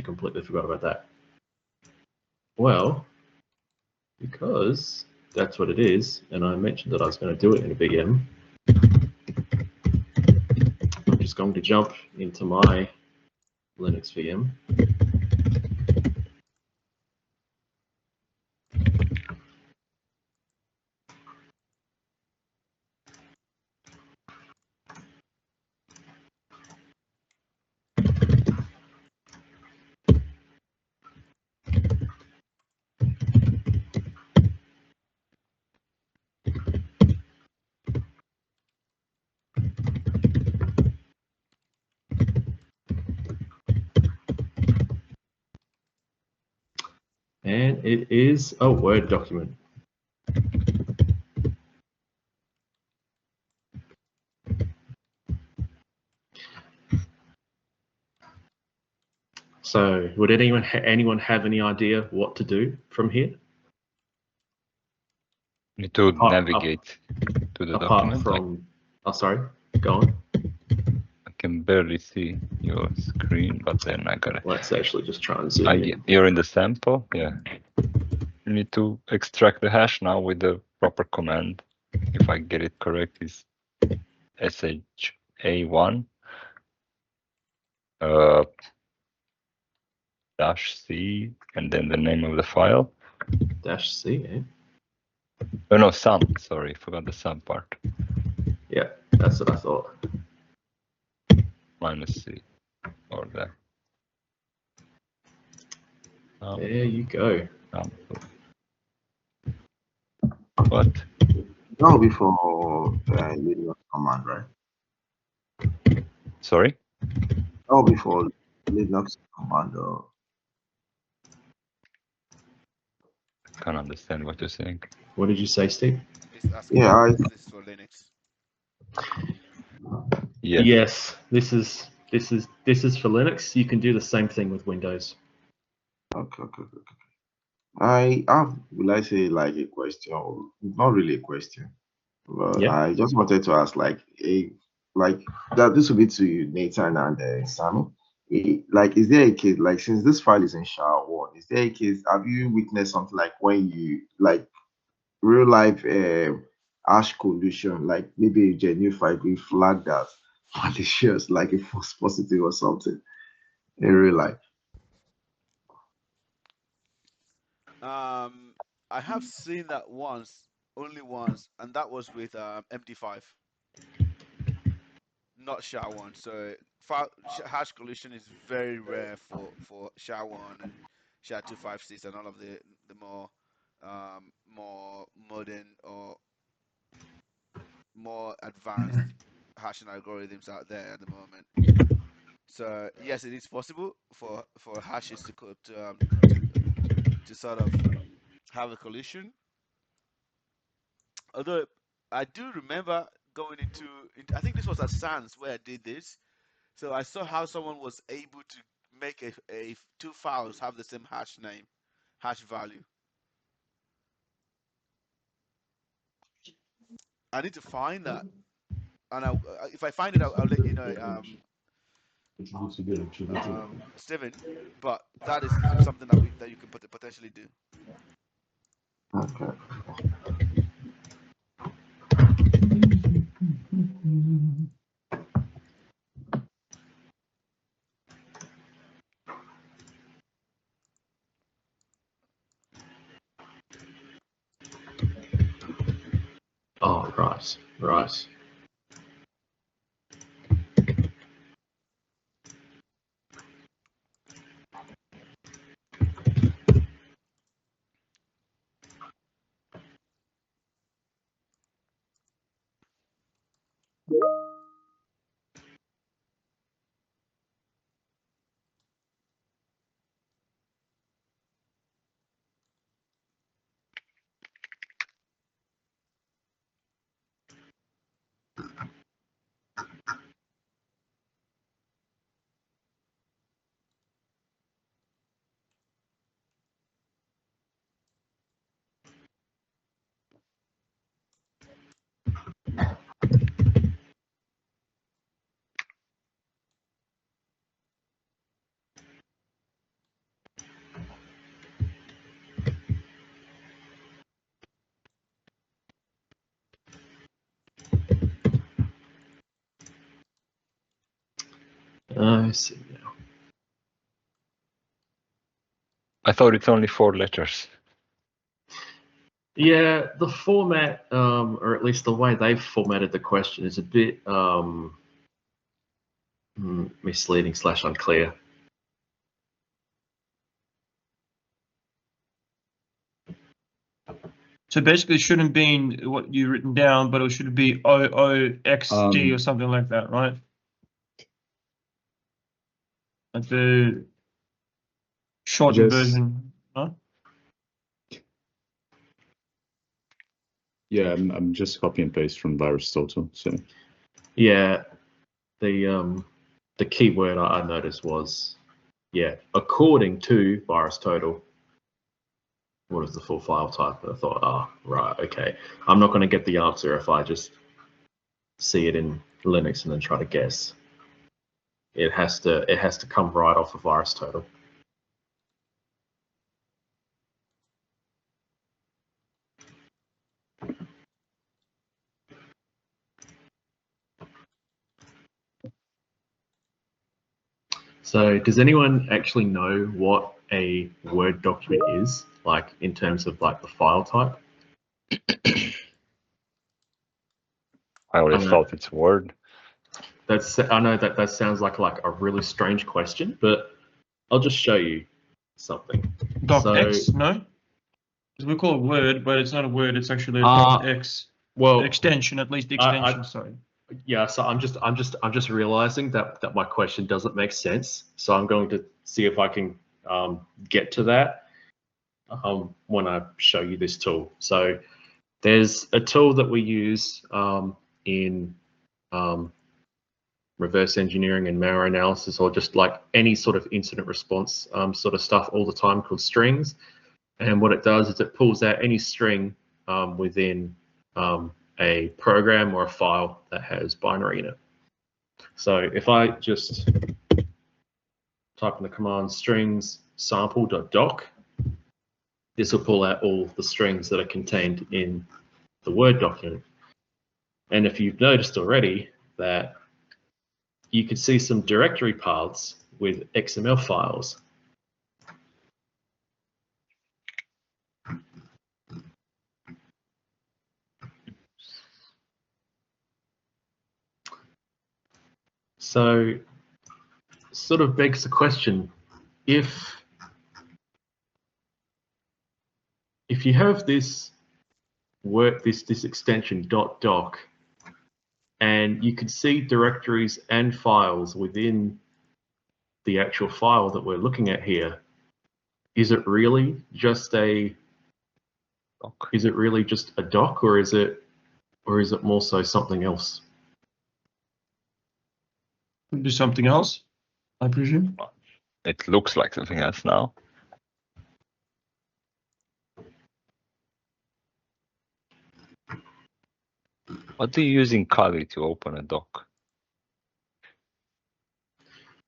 completely forgot about that. Well, because that's what it is, and I mentioned that I was going to do it in a VM, I'm just going to jump into my Linux VM. And it is a Word document. So, would anyone have any idea what to do from here? Need to navigate to the document. Sorry, go on. I can barely see your screen, but then I got it. Let's actually just try and zoom in. You're in the sample, yeah. You need to extract the hash now with the proper command. If I get it correct, is SHA1 -C and then the name of the file. -C, eh? Oh no, sum. Sorry, forgot the sum part. Yeah, that's what I thought. -C or that. There you go. What? That will be for Linux command, right? Sorry? That will be for Linux command. Can't understand what you're saying. What did you say, Steve? He's asking if this is for Linux. Yes, this is for Linux. You can do the same thing with Windows. Okay. I have, will I say, like a question, or not really a question, but Yeah. I just wanted to ask, like that. This will be to Nathan and Sammy. Like, is there a case, like, since this file is in SHA-1, is there a case? Have you witnessed something like when you like real life hash collusion, like maybe a genuine file we flag that malicious, like a false positive or something in real life? I have seen that once, only once, and that was with MD5. not SHA-1. So hash collision is very rare for SHA-1 and SHA-256 and all of the more modern or more advanced hashing algorithms out there at the moment. So yes, it is possible for hashes to sort of have a collision. Although I do remember going I think this was at SANS where I did this. So I saw how someone was able to make two files have the same hash value. I need to find that, and if I find it, I'll let you know, Steven. But that is something that you can potentially do. Okay. Oh, right. I see now. I thought it's only 4 letters. Yeah, the format, or at least the way they've formatted the question, is a bit misleading / unclear. So basically, it shouldn't be what you written down, but it should be OOXD or something like that, right? Like the shortened version, huh? Yeah, I'm just copy and paste from VirusTotal. So Yeah, the key word I noticed was, according to VirusTotal, what is the full file type? I thought, right, okay. I'm not going to get the answer if I just see it in Linux and then try to guess. It has to come right off of VirusTotal. So does anyone actually know what a Word document is, like in terms of like the file type? I always thought it's Word. I know that sounds like a really strange question, but I'll just show you something. DocX, no? Because we call it Word, but it's not a word. It's actually a DocX. Well, the extension, at least the extension. Sorry. Yeah, so I'm just realizing that my question doesn't make sense. So I'm going to see if I can get to that when I show you this tool. So there's a tool that we use in reverse engineering and malware analysis, or just like any sort of incident response sort of stuff all the time, called strings. And what it does is it pulls out any string within a program or a file that has binary in it. So if I just type in the command strings sample.doc, this will pull out all the strings that are contained in the Word document. And if you've noticed already that you can see some directory paths with XML files. So, sort of begs the question: if you have this this extension .doc, and you can see directories and files within the actual file that we're looking at here, is it really just a doc? Is it really just a doc, or is it more so something else? Could be something else, I presume. It looks like something else now. What do you use in Kali to open a doc?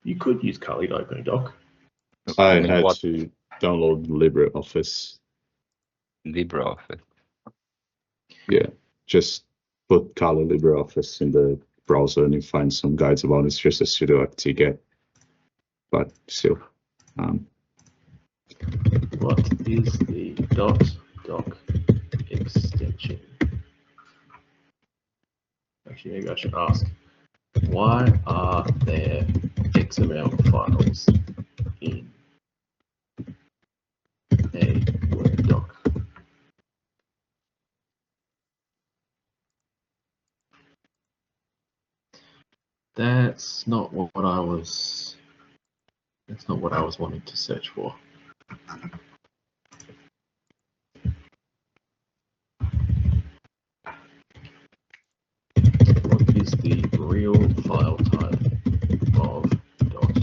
You could use Kali to open a doc. I mean, had what? to download LibreOffice. LibreOffice. Yeah, just put Kali LibreOffice in the browser and you find some guides about it. It's just a sudo apt-get, but still. What is the .doc extension? Actually, maybe I should ask, why are there XML files in a Word doc? That's not what I was. That's not what I was wanting to search for. What is the real file type of .doc?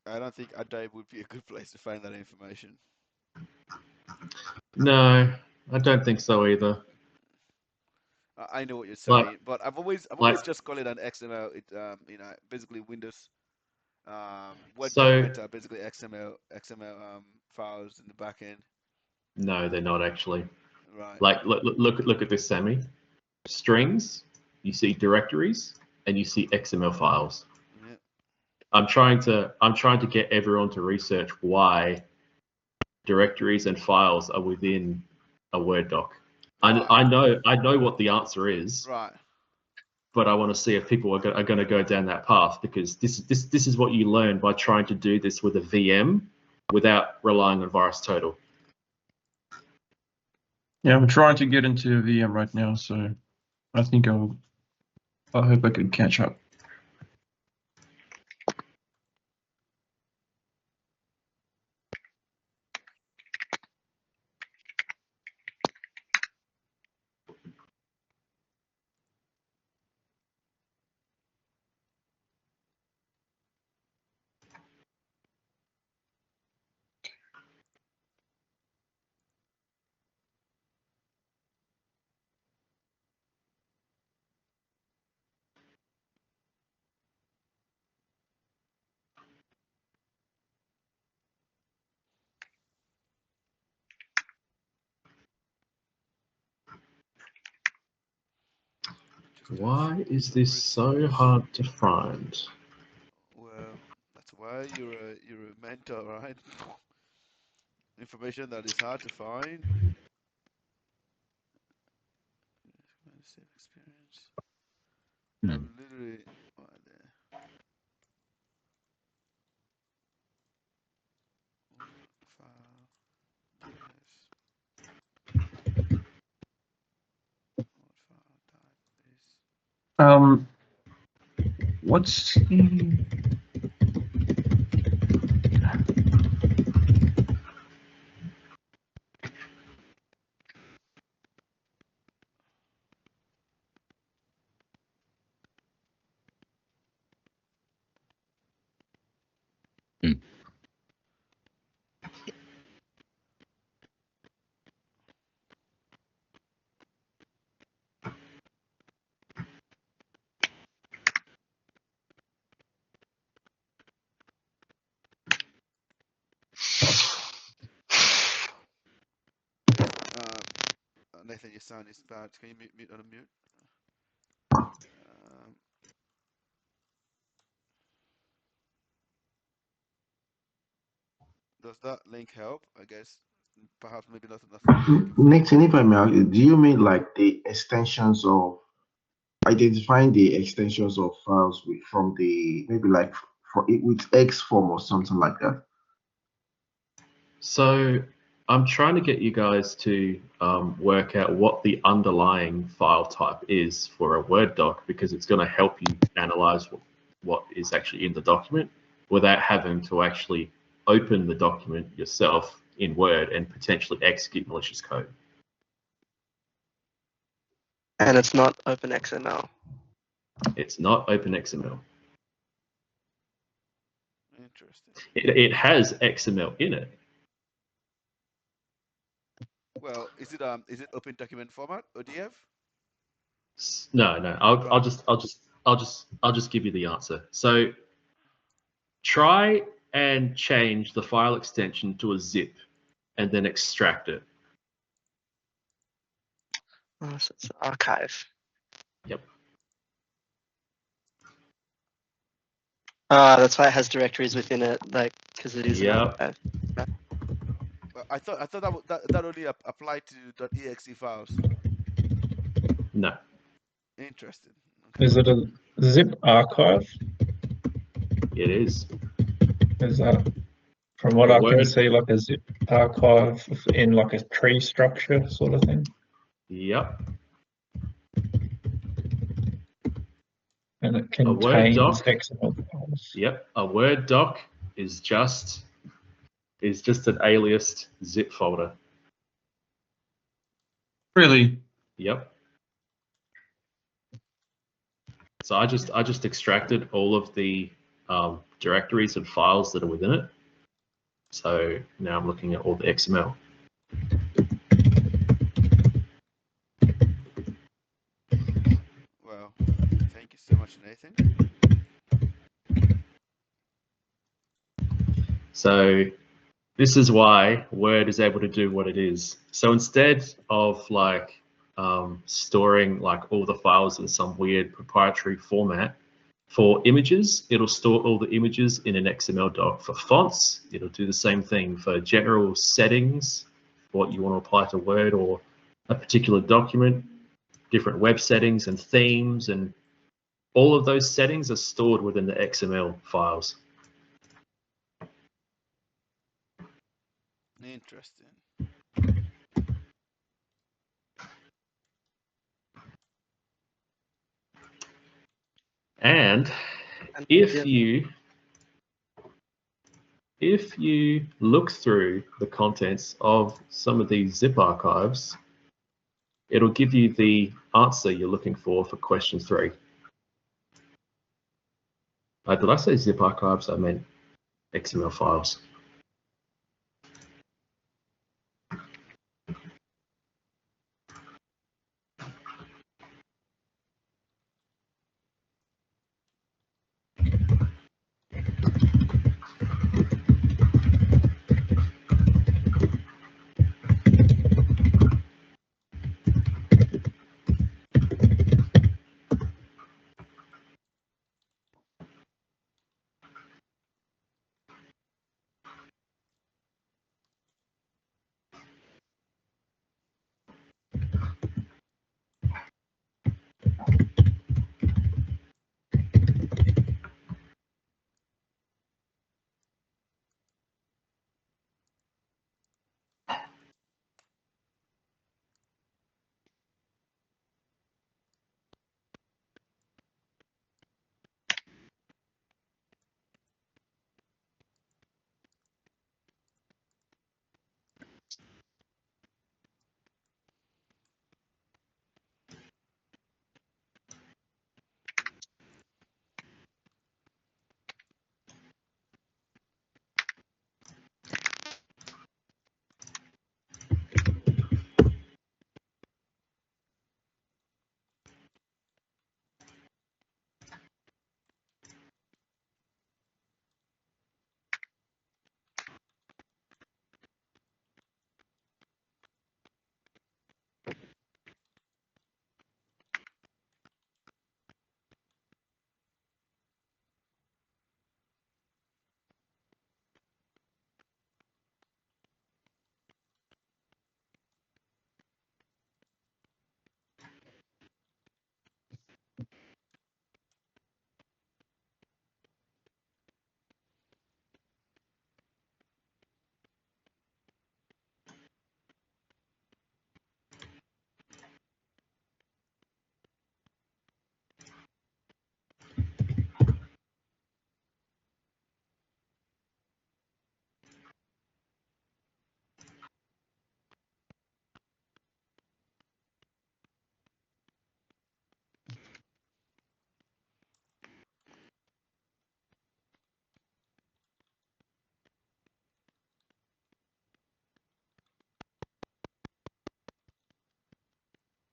I don't think Adaib would be a good place to find that information. No, I don't think so either. I know what you're saying, but I've always like- just called it an XML. It basically Windows Word So- document are basically XML files in the back end. No, they're not actually. Right. Like look at this, Sammy. Strings, you see directories, and you see XML files. Yeah. I'm trying to get everyone to research why directories and files are within a Word doc. Right. I know what the answer is. Right. But I want to see if people are going to go down that path, because this is what you learn by trying to do this with a VM without relying on VirusTotal. Yeah, I'm trying to get into VM right now, so I think I hope I can catch up. Why is this so hard to find? Well, that's why you're a mentor, right? Information that is hard to find. Experience. I'm literally right there. File. What's the... Nathan, your sound is bad. Can you mute on mute? Does that link help? I guess perhaps maybe not enough of what you're looking for. Nathan, if I may ask, do you mean like the extensions of identifying the extensions of files from the maybe like for it with X form or something like that? So I'm trying to get you guys to work out what the underlying file type is for a Word doc, because it's going to help you analyze what is actually in the document without having to actually open the document yourself in Word and potentially execute malicious code. And it's not OpenXML. It's not OpenXML. Interesting. It has XML in it. Well, is it open document format, ODF? No. I'll just give you the answer. So try and change the file extension to a zip and then extract it. Oh, so it's an archive. Yep. That's why it has directories within it, like because it is an archive. I thought that only applied to .exe files. No. Interesting. Okay. Is it a zip archive? It is. Is that, from what I can see, like a zip archive in like a tree structure sort of thing? Yep. And it contains XML files. Yep. A Word doc is just an aliased zip folder. Really? Yep. So I just extracted all of the directories and files that are within it. So now I'm looking at all the XML. Well, thank you so much, Nathan. So this is why Word is able to do what it is. So instead of like storing like all the files in some weird proprietary format, for images, it'll store all the images in an XML doc. For fonts, it'll do the same thing. For general settings, what you want to apply to Word or a particular document, different web settings and themes, and all of those settings are stored within the XML files. Interesting. And if you look through the contents of some of these zip archives, it'll give you the answer you're looking for question 3. Did I say zip archives? I meant XML files.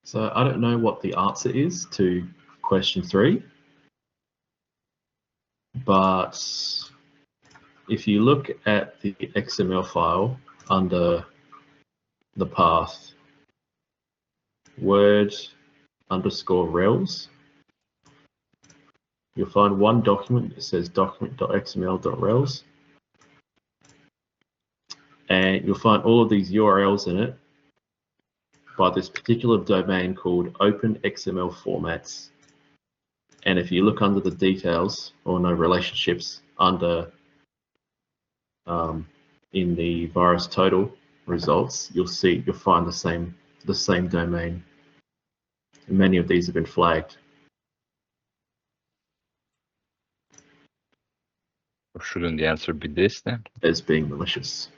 So I don't know what the answer is to question 3, but if you look at the XML file under the path word_rels, you'll find one document that says document.xml.rels, and you'll find all of these URLs in it by this particular domain called open XML formats. And if you look under the details or no relationships under in the virus total results, you'll find the same domain. And many of these have been flagged. Or shouldn't the answer be this then? As being malicious.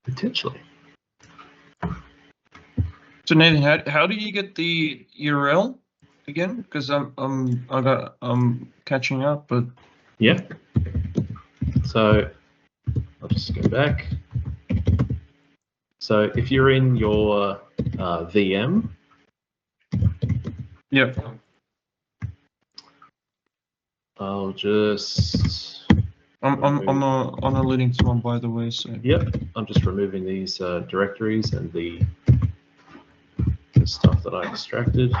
Potentially. So Nathan, how do you get the URL again? Because I'm catching up, but yeah. So I'll just go back. So if you're in your VM, yeah, I'll just. I'm on a Linux one, by the way. So yep, I'm just removing these directories and the stuff that I extracted.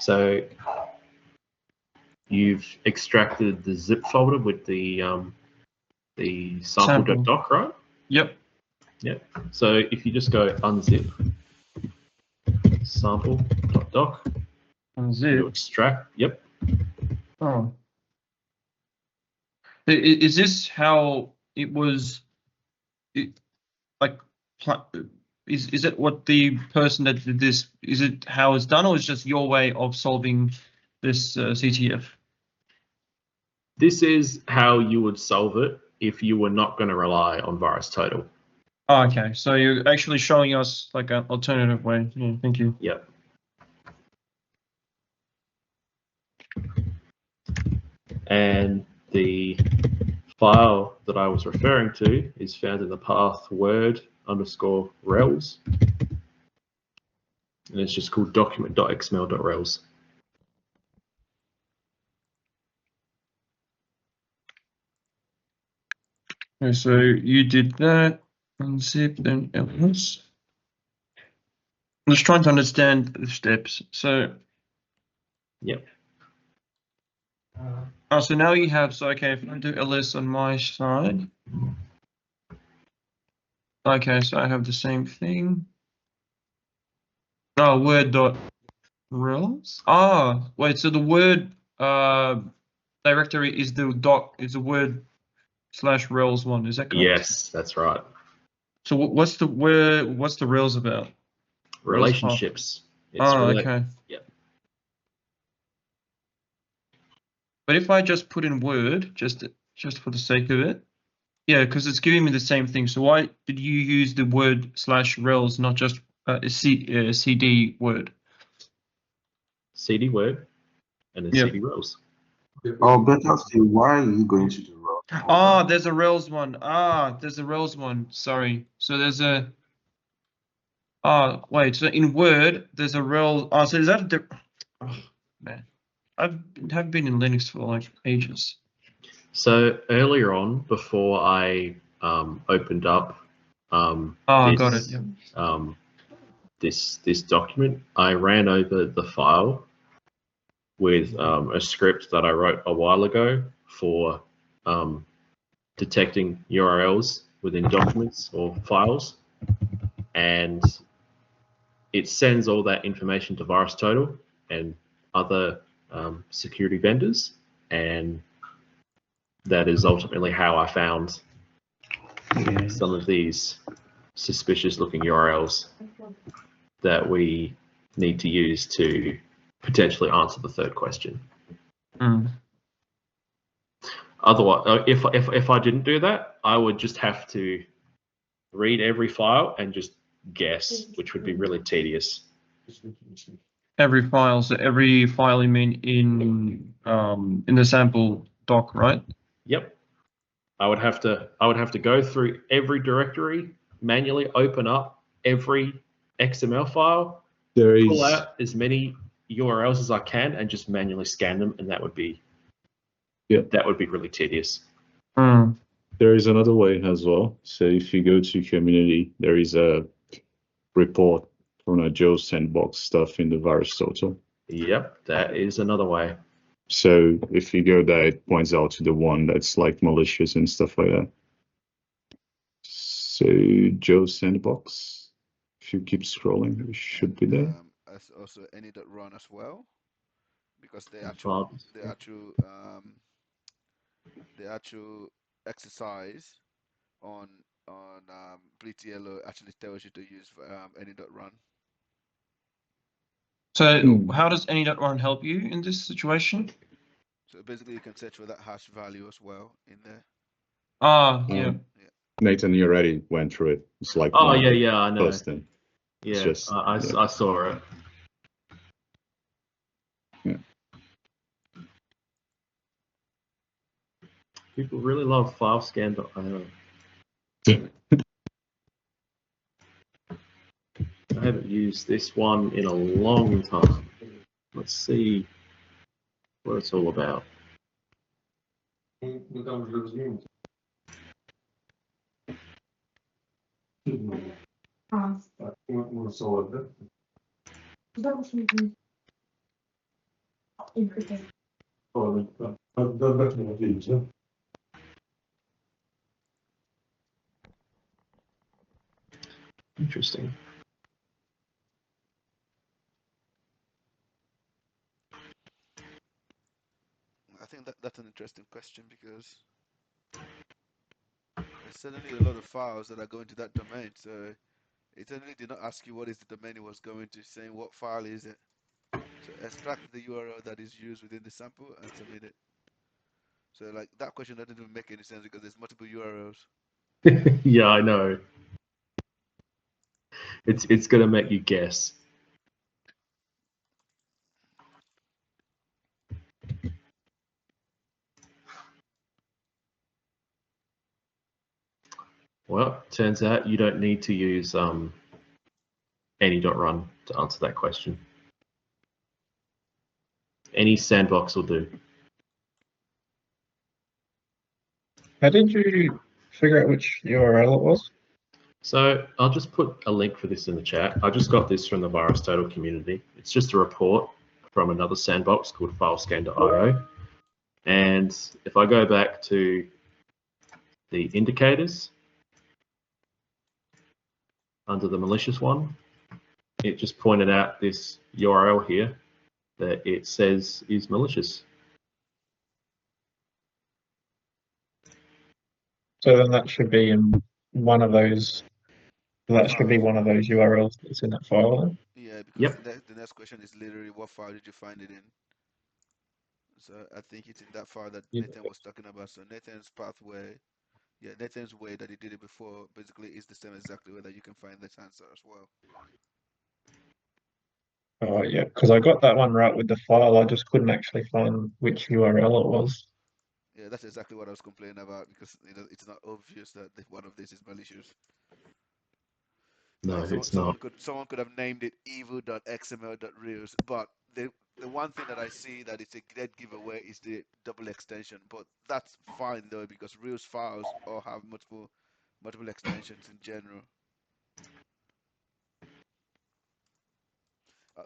So you've extracted the zip folder with the sample.doc, right? Yep. Yep. So if you just go unzip sample.doc, unzip, extract. Yep. Oh. Is this how it was? Is it what the person that did this? Is it how it's done, or is it just your way of solving this CTF? This is how you would solve it if you were not going to rely on virus total. Oh, okay, so you're actually showing us like an alternative way. Yeah, thank you. Yep. And the file that I was referring to is found in the path word_rels, and it's just called document.xml.rels. Okay, so you did that, unzip, and else. I'm just trying to understand the steps. So, yep. Oh, so now you have, so okay, if I do ls on my side. Okay, so I have the same thing. Oh, word.rels. Ah, wait, so the word directory is the word/rels one, is that correct? Yes, that's right. So what's the rels about? Relationships. Okay. Yep. But if I just put in word, just for the sake of it, yeah, because it's giving me the same thing. So why did you use the word/rels, not just cd word? CD word and then CD rels. Oh, better still, why are you going to do rels? Ah, there's a rels one. There's a rels one. Sorry. So there's a. Wait. So in Word, there's a rel. So is that a oh, man, I have been in Linux for like ages. So earlier on, before I opened up got it. Yeah. This document, I ran over the file with a script that I wrote a while ago for detecting URLs within documents or files, and it sends all that information to VirusTotal and other security vendors, and that is ultimately how I found some of these suspicious looking URLs that we need to use to potentially answer the third question. Otherwise, if I didn't do that, I would just have to read every file and just guess, which would be really tedious. Every file, so every file you mean in the sample doc, right? Yep. I would have to go through every directory, manually open up every XML file, pull out as many URLs as I can, and just manually scan them, and that would be really tedious. There is another way as well. So if you go to community, there is a report from a Joe sandbox stuff in the virus total. Yep, that is another way. So if you go there, it points out to the one that's like malicious and stuff like that. So Joe sandbox, if you keep scrolling, it should be there. As also any.run as well, because the actual exercise on Bleach Yellow actually tells you to use any.run. So how does any.run help you in this situation? So basically, you can search for that hash value as well in there. Yeah. Nathan, you already went through it. It's like yeah, I know. First thing. Yeah, just, I saw it. Yeah. People really love filescan.io. I haven't used this one in a long time. Let's see what it's all about. Interesting. I think that's an interesting question because there's certainly a lot of files that are going to that domain. So it certainly did not ask you what is the domain it was going to, saying what file is it. So extract the URL that is used within the sample and submit it. So like that question doesn't even make any sense because there's multiple URLs. Yeah, I know. It's gonna make you guess. Well, turns out you don't need to use any.run to answer that question. Any sandbox will do. How did you figure out which URL it was? So I'll just put a link for this in the chat. I just got this from the VirusTotal community. It's just a report from another sandbox called filescan.io. And if I go back to the indicators under the malicious one, it just pointed out this URL here that it says is malicious. So then that should be in one of those. That should be one of those URLs that's in that file. Then? Yeah, because the next question is literally what file did you find it in? So I think it's in that file that Nathan was talking about. So Nathan's pathway, Nathan's way that he did it before basically is the same exactly way that you can find this answer as well. Oh yeah, because I got that one right with the file. I just couldn't actually find which URL it was. Yeah, that's exactly what I was complaining about because it's not obvious that one of these is malicious. No, like it's not. Someone could have named it evil.xml.reals, but the one thing that I see that it's a dead giveaway is the double extension. But that's fine though because reals files all have multiple extensions in general.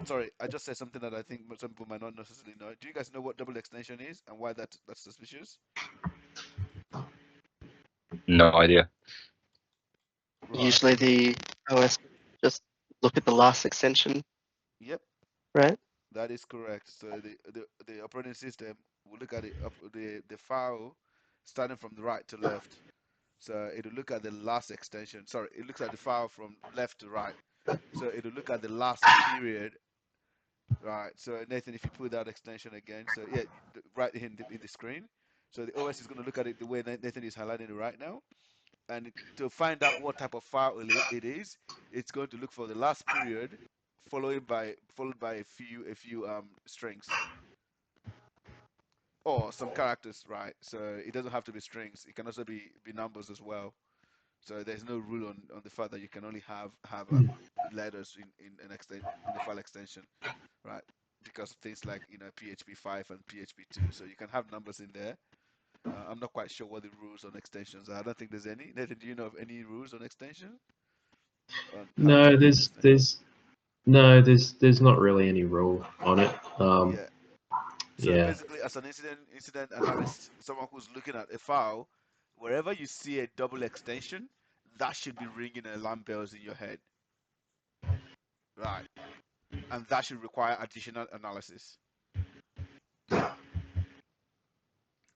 Sorry, I just said something that I think some people might not necessarily know. Do you guys know what double extension is and why that's suspicious? No idea. Right. Usually the OS just look at the last extension. Yep. Right. That is correct. So the operating system will look at the file starting from the right to left. So it'll look at the last extension. Sorry, it looks at the file from left to right. So it'll look at the last period. Right. So Nathan, if you put that extension again, so yeah, right in the screen. So the OS is going to look at it the way Nathan is highlighting it right now. And to find out what type of file it is, it's going to look for the last period followed by a few strings or some characters, right? So it doesn't have to be strings. It can also be numbers as well. So there's no rule on the fact that you can only have letters in the file extension, right? Because of things like PHP 5 and PHP 2. So you can have numbers in there. I'm not quite sure what the rules on extensions are. I don't think there's any. Nathan, do you know of any rules on extension? On how to No, use extension? there's not really any rule on it. Yeah. So Yeah, basically, as an incident analyst, someone who's looking at a file, wherever you see a double extension, that should be ringing alarm bells in your head, right? And that should require additional analysis.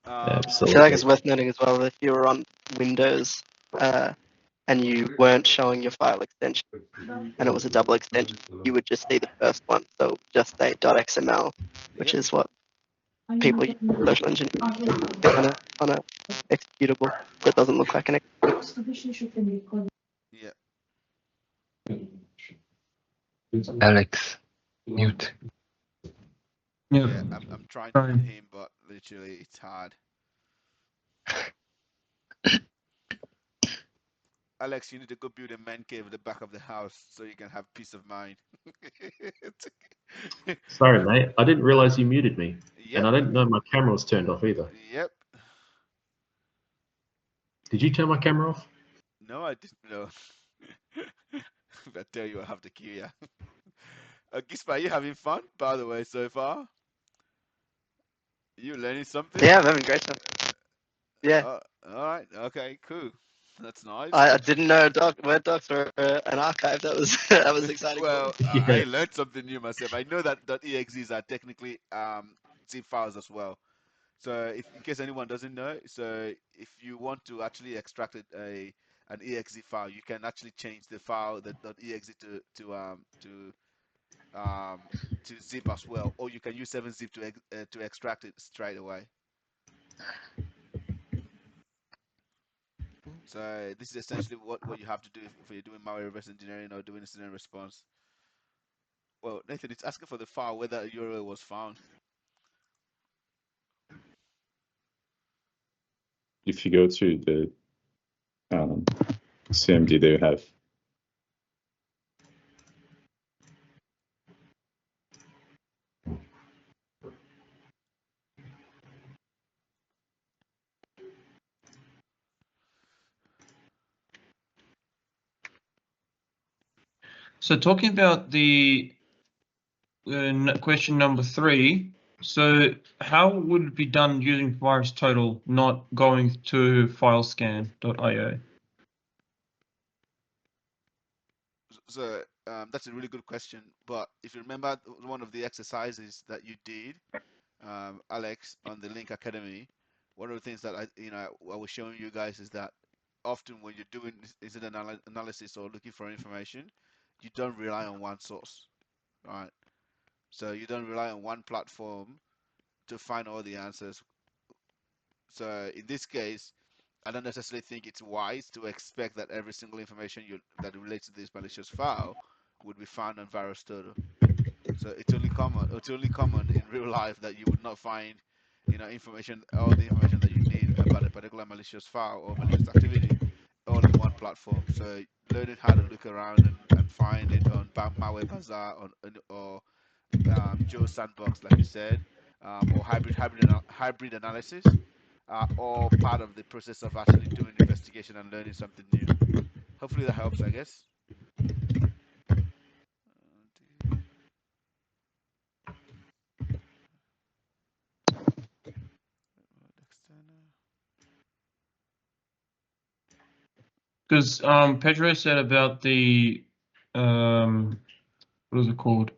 I feel like absolutely. it's worth noting as well that if you were on Windows and you weren't showing your file extension and it was a double extension, you would just see the first one. So just say .xml, which Yep. is what people use social engineering on a executable that doesn't look like an executable. Yep. Alex, mute. Yeah. I'm trying to mute him, but literally it's hard. Alex, you need to go build a man cave at the back of the house so you can have peace of mind. Sorry, mate. I didn't realize you muted me, and Yep. I didn't know my camera was turned off either. Yep. Did you turn my camera off? No, I didn't know. If I tell you, I have to kill you. Gispa, are you having fun, by the way, so far? You learning something? Yeah, I'm having a great time. Yeah. All right. Okay. Cool. That's nice. I didn't know Word docs were an archive. That was that was exciting for Well, me. I learned something new myself. I know that .exes are technically zip files as well. So if in case anyone doesn't know, so if you want to actually extract an exe file, you can actually change the file that .exe to zip as well, or you can use 7-zip to extract it straight away. So this is essentially what you have to do if you're doing malware reverse engineering or doing incident response. Well, Nathan, it's asking for the file whether a URL was found. If you go to the CMD, they have. So talking about the question number 3, so how would it be done using VirusTotal, not going to filescan.io? So that's a really good question. But if you remember one of the exercises that you did, Alex, on the Link Academy, one of the things that I was showing you guys is that often when you're doing incident analysis or looking for information, you don't rely on one source, right? So you don't rely on one platform to find all the answers. So in this case, I don't necessarily think it's wise to expect that every single information that relates to this malicious file would be found on VirusTotal. So it's only common in real life that you would not find, all the information that you need about a particular malicious file or malicious activity, all in one platform. So learning how to look around and find it on Malware Bazaar or Joe Sandbox, like you said, or hybrid analysis, are all part of the process of actually doing investigation and learning something new. Hopefully that helps, I guess. Because Pedro said about the what is it called?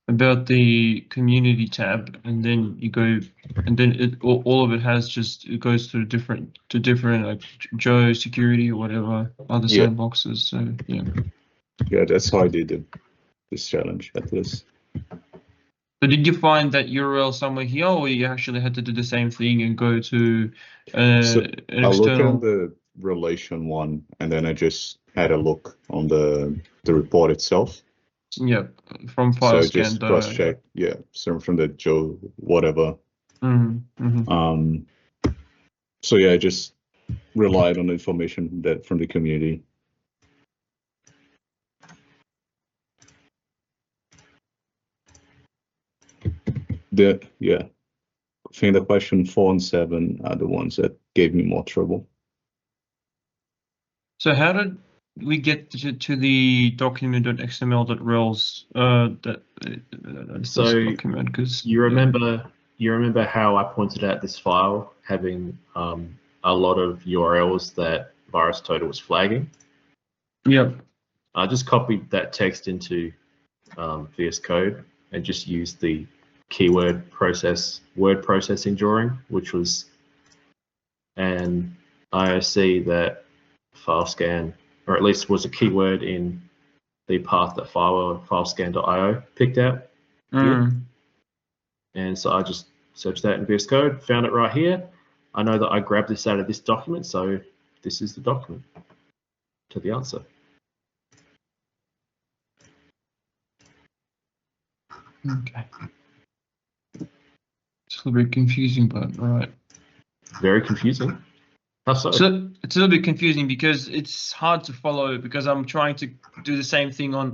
About the community tab, and then you go, and then all of it it goes to different like Joe security or whatever other sandboxes. So yeah. Yeah, that's how I did this challenge at least. So did you find that URL somewhere here, or you actually had to do the same thing and go to an external? I look at the relation one, and then I just had a look on the report itself. Yeah, from file So scan. just cross check. Yeah, so from the Joe whatever. So yeah, just relied on the information that from the community. I think the question 4 and 7 are the ones that gave me more trouble. So how did we get to the document.xml.rels document? Because you remember how I pointed out this file having a lot of URLs that VirusTotal was flagging? Yep. I just copied that text into VS Code and just used the keyword word processing drawing, which was an IOC that file scan, or at least was a keyword in the path that filescan.io picked out. And so I just searched that in VS Code, found it right here. I know that I grabbed this out of this document, so this is the document to the answer. Okay. It's a little bit confusing, but all right. Very confusing. How so? So it's a little bit confusing because it's hard to follow because I'm trying to do the same thing on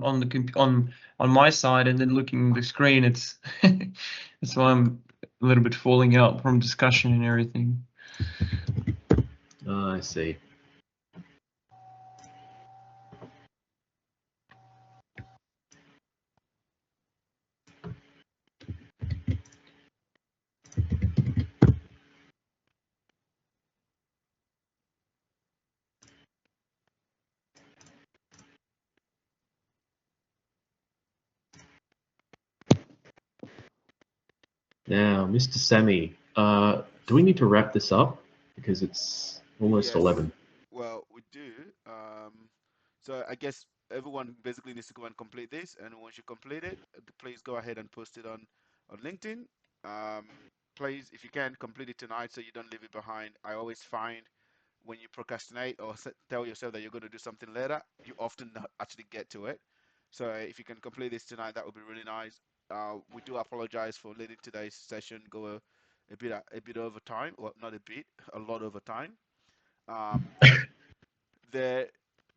my side and then looking at the screen. It's that's why I'm a little bit falling out from discussion and everything. I see. Now, Mr. Sammy, do we need to wrap this up? Because it's almost 11. Well, we do. So I guess everyone basically needs to go and complete this, and once you complete it, please go ahead and post it on LinkedIn. Please, if you can, complete it tonight so you don't leave it behind. I always find when you procrastinate or tell yourself that you're going to do something later, you often not actually get to it. So if you can complete this tonight, that would be really nice. We do apologize for letting today's session go a bit over time, or not a bit, a lot over time. There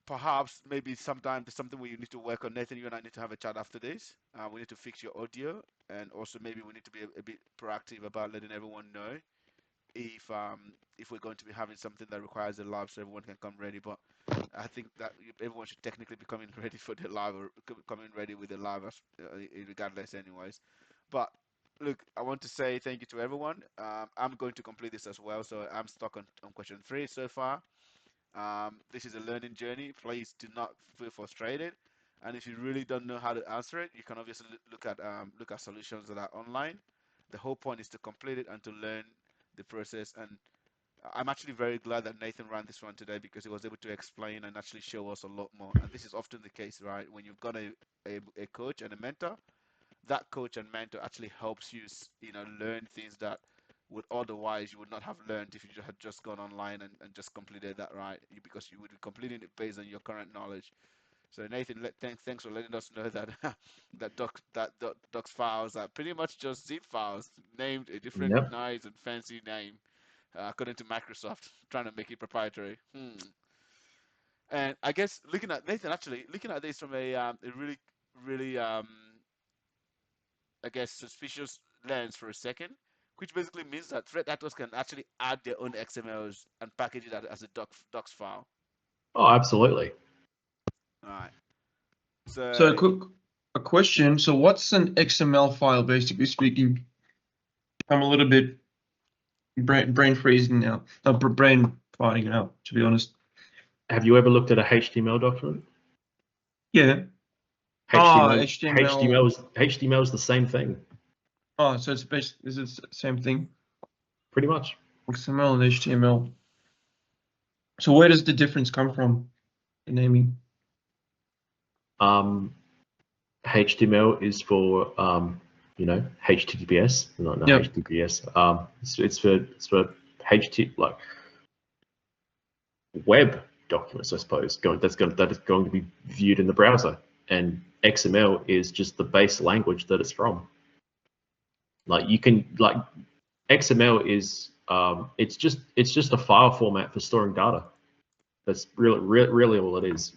perhaps maybe sometime there's something we need to work on. Nathan, you and I need to have a chat after this. We need to fix your audio, and also maybe we need to be a bit proactive about letting everyone know if we're going to be having something that requires a live so everyone can come ready. But I think that everyone should technically be coming ready for the live or coming ready with the live regardless anyways. But look, I want to say thank you to everyone. I'm going to complete this as well, so I'm stuck on question 3 so far. This is a learning journey. Please do not feel frustrated. And if you really don't know how to answer it, you can obviously look at solutions that are online. The whole point is to complete it and to learn the process. And I'm actually very glad that Nathan ran this one today because he was able to explain and actually show us a lot more. And this is often the case, right? When you've got a coach and a mentor, that coach and mentor actually helps you, learn things that would otherwise you would not have learned if you had just gone online and just completed that, right? Because you would be completing it based on your current knowledge. So Nathan, thanks for letting us know that docs files are pretty much just zip files named a different nice and fancy name, according to Microsoft, trying to make it proprietary. And I guess looking at this from a really, really I guess suspicious lens for a second, which basically means that threat actors can actually add their own XMLs and package it as a docs file. Oh, absolutely. All right. So a question. So what's an XML file, basically speaking? I'm a little bit brain freezing now. Brain farting now, to be honest. Have you ever looked at a HTML document? Yeah. HTML is the same thing. Oh, so is it the same thing? Pretty much. XML and HTML. So where does the difference come from in naming? HTML is for HTTPS, not HTTPS. It's for HT like web documents, I suppose. That is going to be viewed in the browser. and XML is just the base language that it's from. Like you can XML is it's just a file format for storing data. That's really all it is.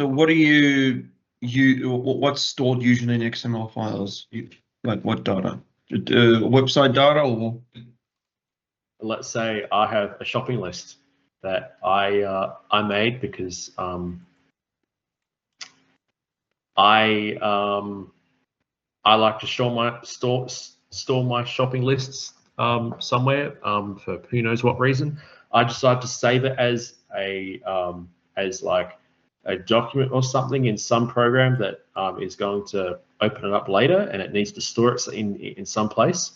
So what's stored usually in XML files? Like what data? Website data, or let's say I have a shopping list that I made because I like to store my shopping lists somewhere for who knows what reason. I decide to save it as like a document or something in some program that is going to open it up later, and it needs to store it in some place.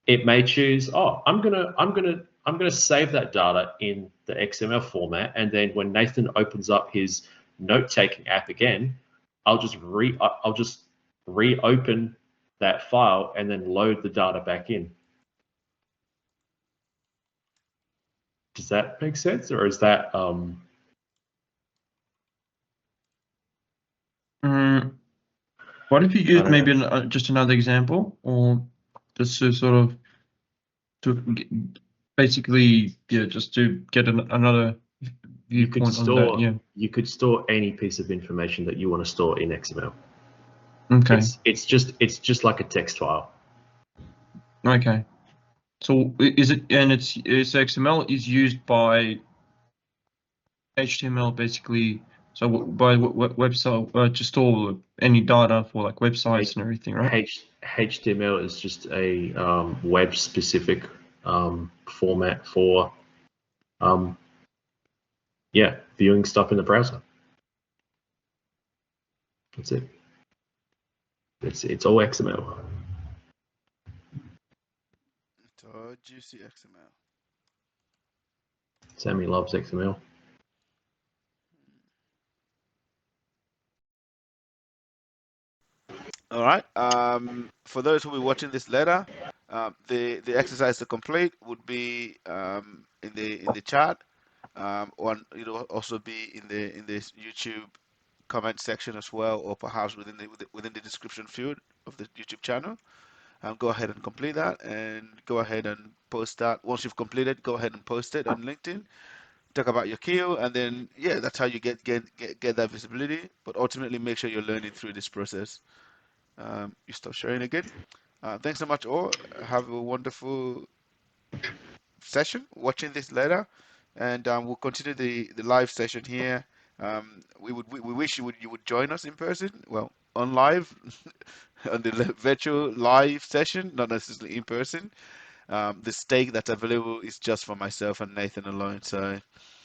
It may choose, oh, I'm gonna save that data in the XML format, and then when Nathan opens up his note-taking app again, I'll just reopen that file and then load the data back in. Does that make sense, or is that what if you use maybe just another example, or just to sort of basically just to get another viewpoint on that? Yeah, you could store any piece of information that you want to store in XML. Okay. It's just like a text file. Okay. So is it, and it's XML is used by HTML basically, so by website to store any data for like websites and everything, right? HTML is just a web specific format for viewing stuff in the browser. That's it. It's all XML. It's all juicy XML. Sammy loves XML. All right. For those who will be watching this later, the exercise to complete would be in the chat. It'll also be in this YouTube comment section as well, or perhaps within the description field of the YouTube channel. Go ahead and complete that, and go ahead and post that. Once you've completed, go ahead and post it on LinkedIn. Talk about your kill, and then that's how you get that visibility. But ultimately, make sure you're learning through this process. You stop sharing again. Thanks so much, all. Have a wonderful session watching this later, and we'll continue the live session here. We wish you would join us in person. Well, on live on the virtual live session, not necessarily in person. The stake that's available is just for myself and Nathan alone. So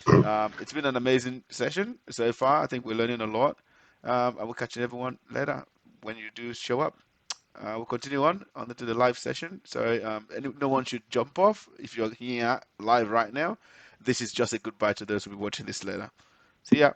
it's been an amazing session so far. I think we're learning a lot. And we'll catch everyone later when you do show up. We'll continue on to the live session. So no one should jump off. If you're here live right now, this is just a goodbye to those who will be watching this later. See ya.